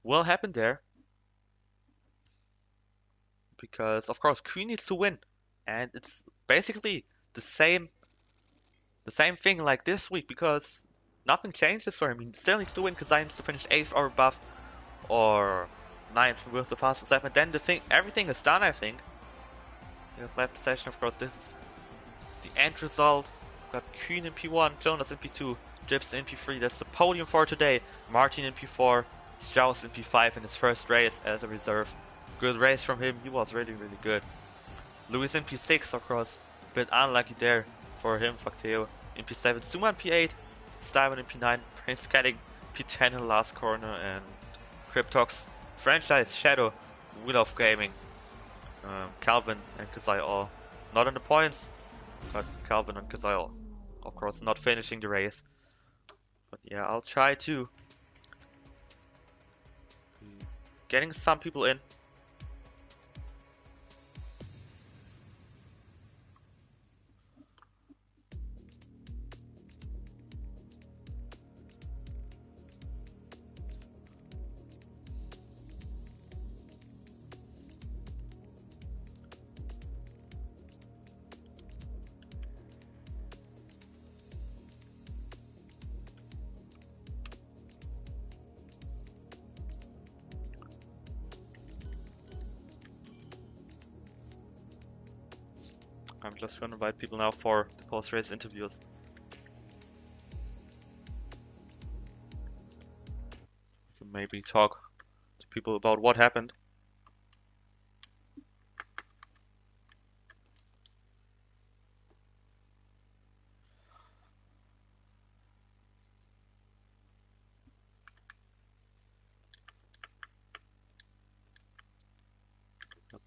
will happen there. Because of course Queen needs to win. And it's basically the same thing like this week, because nothing changes for him. He still needs to win because I needs to finish 8th or above, or 9th with the fastest lap, and then everything is done, I think. Here's lap session, of course. This is the end result. We've got Kuhn in P1, Jonas in P2, Jips in P3. That's the podium for today. Martin in P4, Strauss in P5 in his first race as a reserve. Good race from him. He was really, really good. Louis in P6, of course. A bit unlucky there for him. Fakteo in P7, Suma in P8, Stuyven in P9, Prince getting P10 in the last corner, and Cryptox, Franchise, Shadow, Wheel of Gaming, Calvin and Kazai all not in the points, but Calvin and Kazai all, of course, not finishing the race. But yeah, I'll try to getting some people in. I'm just gonna invite people now for the post-race interviews. We can maybe talk to people about what happened.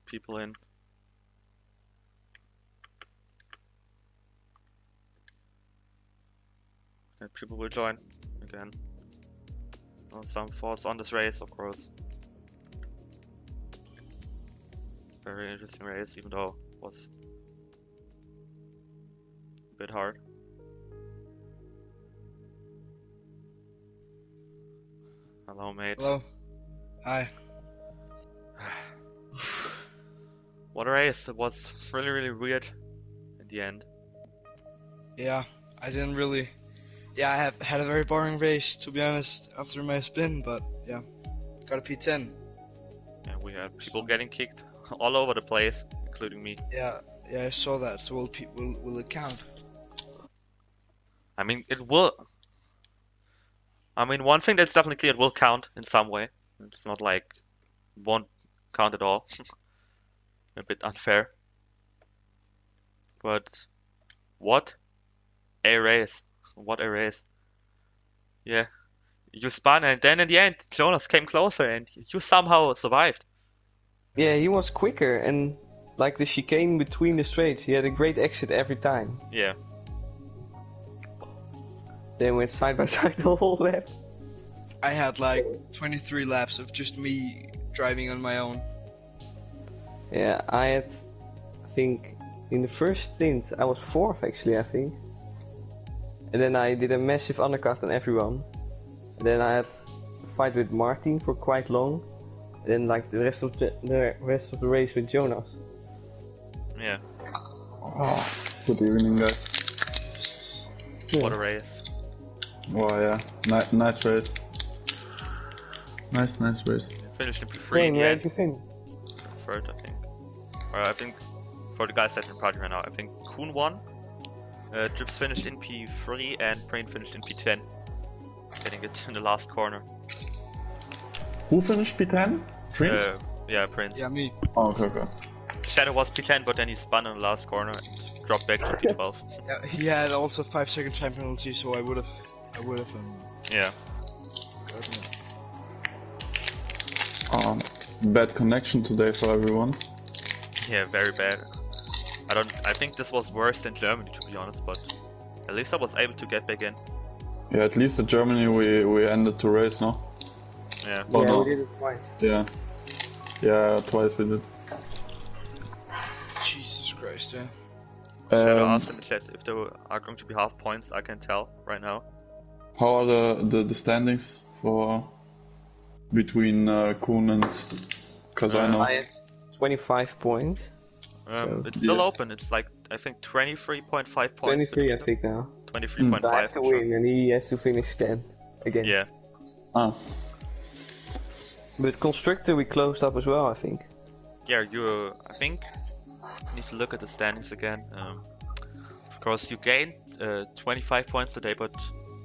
people in. And people will join again. Some thoughts on this race, of course. Very interesting race, even though it was a bit hard. Hello, mate. Hello. Hi. What a race! It was really, really weird in the end. Yeah, I didn't really. Yeah, I have had a very boring race, to be honest, after my spin, but yeah, got a P10. Yeah, we had people getting kicked all over the place, including me. Yeah, I saw that. So will it count? I mean, it will. I mean, one thing that's definitely clear, it will count in some way. It's not like it won't count at all. A bit unfair. But what a race. What a race. Yeah. You spun and then in the end Jonas came closer and you somehow survived. Yeah, he was quicker and like the chicane between the straights, he had a great exit every time. Yeah. They went side by side the whole lap. I had like 23 laps of just me driving on my own. Yeah, I think, in the first stint, I was 4th actually, I think. And then I did a massive undercut on everyone. And then I had a fight with Martin for quite long. And then like the rest of the race with Jonas. Yeah. Oh, good evening, guys. Yeah. What a race. Wow, yeah, nice race. Nice race. Finished in P3 in Wayne, the where end. did you finish? Third, I think. Or I think for the guys that in party right now, I think Kuhn won. Drips finished in P3 and Brain finished in P10. Getting it in the last corner. Who finished P10? Prince? Yeah, Prince. Yeah, me. Oh, okay. Shadow was P10, but then he spun in the last corner and dropped back to P12. Yeah, he had also 5-second time penalty, so I would have. Yeah. Gotten it. Bad connection today for everyone. Yeah, very bad. I think this was worse than Germany, to be honest, but at least I was able to get back in. Yeah, at least in Germany we ended the race, no? Yeah. Oh, yeah, no. we did it twice. Yeah, twice we did. Jesus Christ, yeah. Shadow asked in the chat if there are going to be half points. I can tell right now. How are the standings for between Kuhn and Casino? I had 25 points. It's still Yeah. open. It's like I think 23.5 points. 23 I think now. 23.5. So I have to win and he has to finish 10 again. Yeah. Ah, But Constructor we closed up as well, I think. Yeah, you. I think need to look at the standings again. Of course, you gained 25 points today, but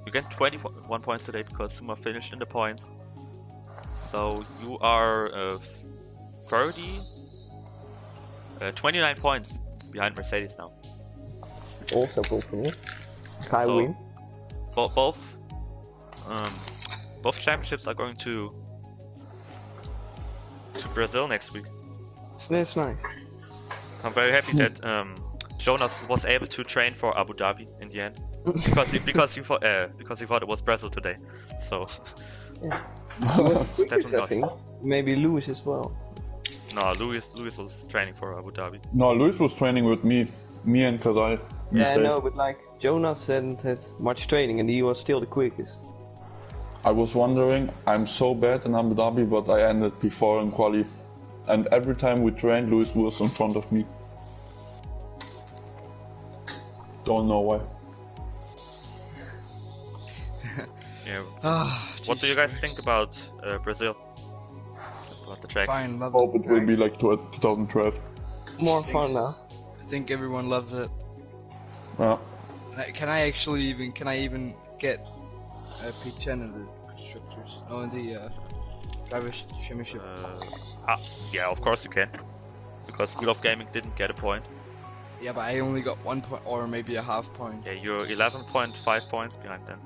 you gained 21 points today because Suma finished in the points. So you are 29 points behind Mercedes now. Also good for me. If I So- win. Both championships are going to Brazil next week. That's nice. I'm very happy that Jonas was able to train for Abu Dhabi in the end because he thought it was Brazil today. So He was quickest, Definitely I not. think. Maybe Lewis as well. no, Luis was training for Abu Dhabi. no, Luis was training with me and Kazai. these Yeah, days. no, but like Jonas hadn't had much training and he was still the quickest. I was wondering, I'm so bad in Abu Dhabi, but I ended P4 in quali. And every time we trained, Luis was in front of me. Don't know why. Yeah. Ah, What do you guys think about Brazil? Just about the track. Fine, love Hope it. it will be like 2012. More Thanks. fun now. I think everyone loves it. Yeah. Can I even get a P10 in the constructors? No, in the drivers championship. Yeah, of course you can, because Wheel of Gaming didn't get a point. Yeah, but I only got 1 point, or maybe a half point. Yeah, you're 11.5 points behind them.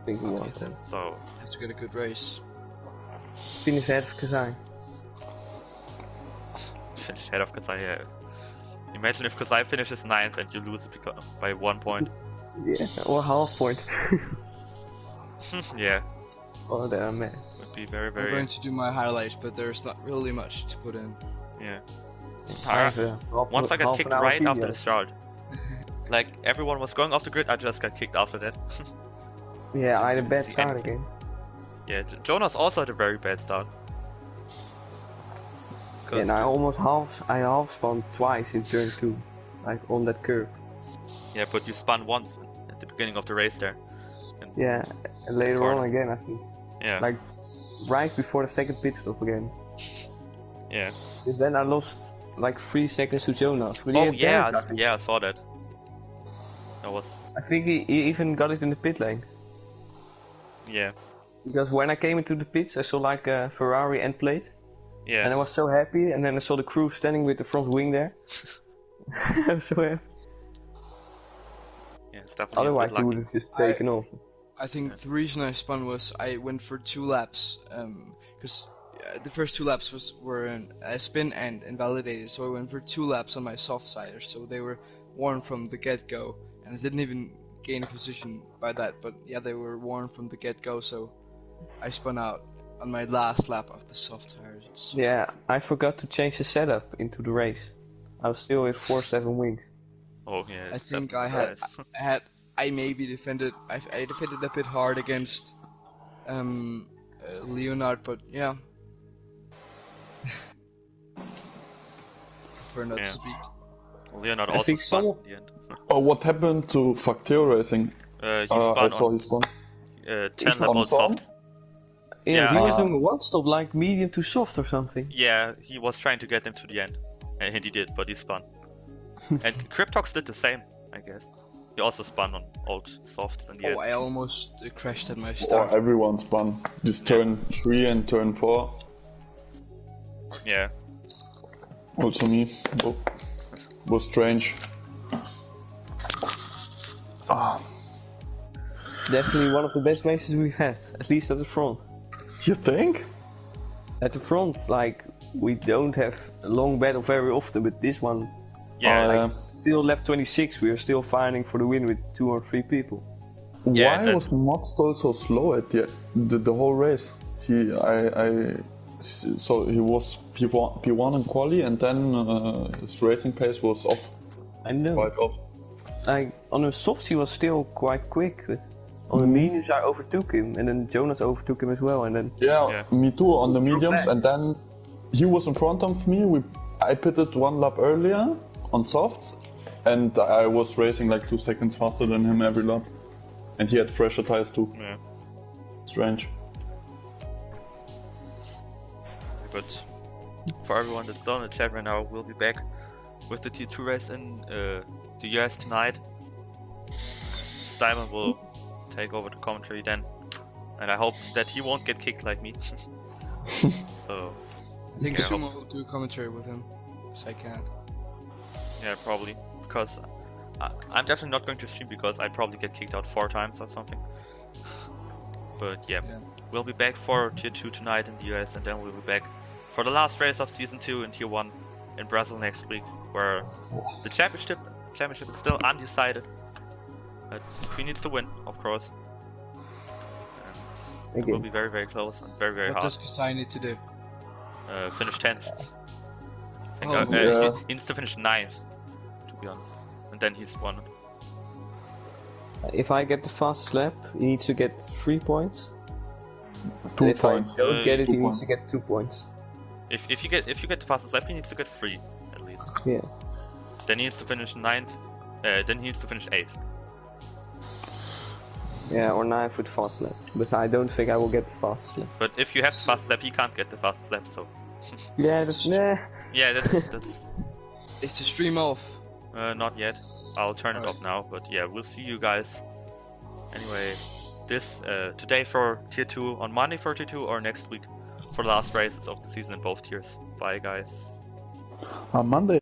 I think we Okay, won. then So I have to get a good race. Finish ahead of Kazai. finished ahead of Kasai. Imagine if Kasai finishes 9th and you lose it by 1 point. Yeah, or half point. Yeah, Oh, damn man. would be very, I'm very. going to do my highlights, but there's not really much to put in. Yeah. I have a Once I got half kicked an hour right after video. the start. Like everyone was going off the grid, I just got kicked after that. Yeah, I had a Didn't bad see start anything. again. Yeah, Jonas also had a very bad start. Yeah, and I almost half spun twice in turn 2. Like on that curve. Yeah, but you spun once at the beginning of the race there. And Yeah, and later corner. on again, I think. Yeah. Like, right before the second pit stop again. Yeah. And then I lost like 3 seconds to Jonas. But he Oh had yeah, damage, I think. yeah, I saw that. That was I think he even got it in the pit lane. yeah, Because when I came into the pits, I saw like a Ferrari end plate. yeah. And I was so happy, and then I saw the crew standing with the front wing there. I was so happy. Yeah, it's definitely a Otherwise, bit he lucky. would have just taken off. I think the reason I spun was I went for 2 laps, because the first 2 laps were a spin and invalidated, so I went for 2 laps on my soft siders, so they were worn from the get-go, and I didn't even gain a position by that, but yeah, they were worn from the get-go, so I spun out on my last lap of the soft tires. Yeah, I forgot to change the setup into the race. I was still with 4-7 wing. Oh yeah. I it's think definitely nice. I maybe defended I defended a bit hard against Leonard, but yeah. Prefer not Yeah. to speak. Leonard I also think spun some- in the end. Oh, what happened to Factio Racing? He I spun saw on he spun. 10 lap on on soft? soft. Yeah, Yeah, he was uh, doing a one stop like medium to soft or something. Yeah, he was trying to get them to the end. And he did, but he spun. And Cryptox did the same, I guess. He also spun on old softs in the Oh, end. I almost crashed at my Or start. everyone spun. This turn 3 and turn 4. Yeah. Also me. Was strange. Ah, Definitely one of the best races we've had, at least at the front. you think? At the front, like, we don't have a long battle very often, but this one, Yeah, till lap 26, we are still fighting for the win with 2 or 3 people. Yeah, Why that- was Modstall so slow at the whole race? So he was P1 in quali, and then his racing pace was off, I know. quite off. Like, on the softs he was still quite quick, but on the mediums I overtook him, and then Jonas overtook him as well, and then Yeah, me too on the mediums, back. and then he was in front of me. I pitted 1 lap earlier on softs, and I was racing like 2 seconds faster than him every lap. And he had fresher tires too. yeah. Strange. But for everyone that's still in the chat right now, we'll be back with the Tier 2 race in the US tonight. Steinman will take over the commentary then. And I hope that he won't get kicked like me. So, I think Yeah. Sumo will do a commentary with him, because I can. yeah, probably. Because I'm definitely not going to stream because I probably get kicked out 4 times or something. But yeah, Yeah. we'll be back for Tier 2 tonight in the US, and then we'll be back for the last race of Season 2 in Tier 1 in Brazil next week, where the championship is still undecided. But he needs to win, of course. And it will Again. be very, very close and very, very What hard. does Kasai need to do? Finish 10th. I think, Oh, yeah. he needs to finish 9th, to be honest. And then he's won. if I get the fastest lap, he needs to get 3 points. 2 And if points. I don't get it, 2 he needs points. to get 2 points. If you get the fastest lap, he needs to get 3 at least. Yeah. Then he needs to finish 9th. Then he needs to finish 8th. Yeah, or 9 with fast lap. But I don't think I will get the fastest lap. But if you have the fastest lap, he can't get the fastest lap. So Yeah, that's nah. yeah, that's Is the stream off? not yet. I'll turn it off now. But yeah, we'll see you guys. Anyway, this today for Tier 2, on Monday for Tier 2, or next week for the last races of the season in both tiers. Bye, guys. On Monday.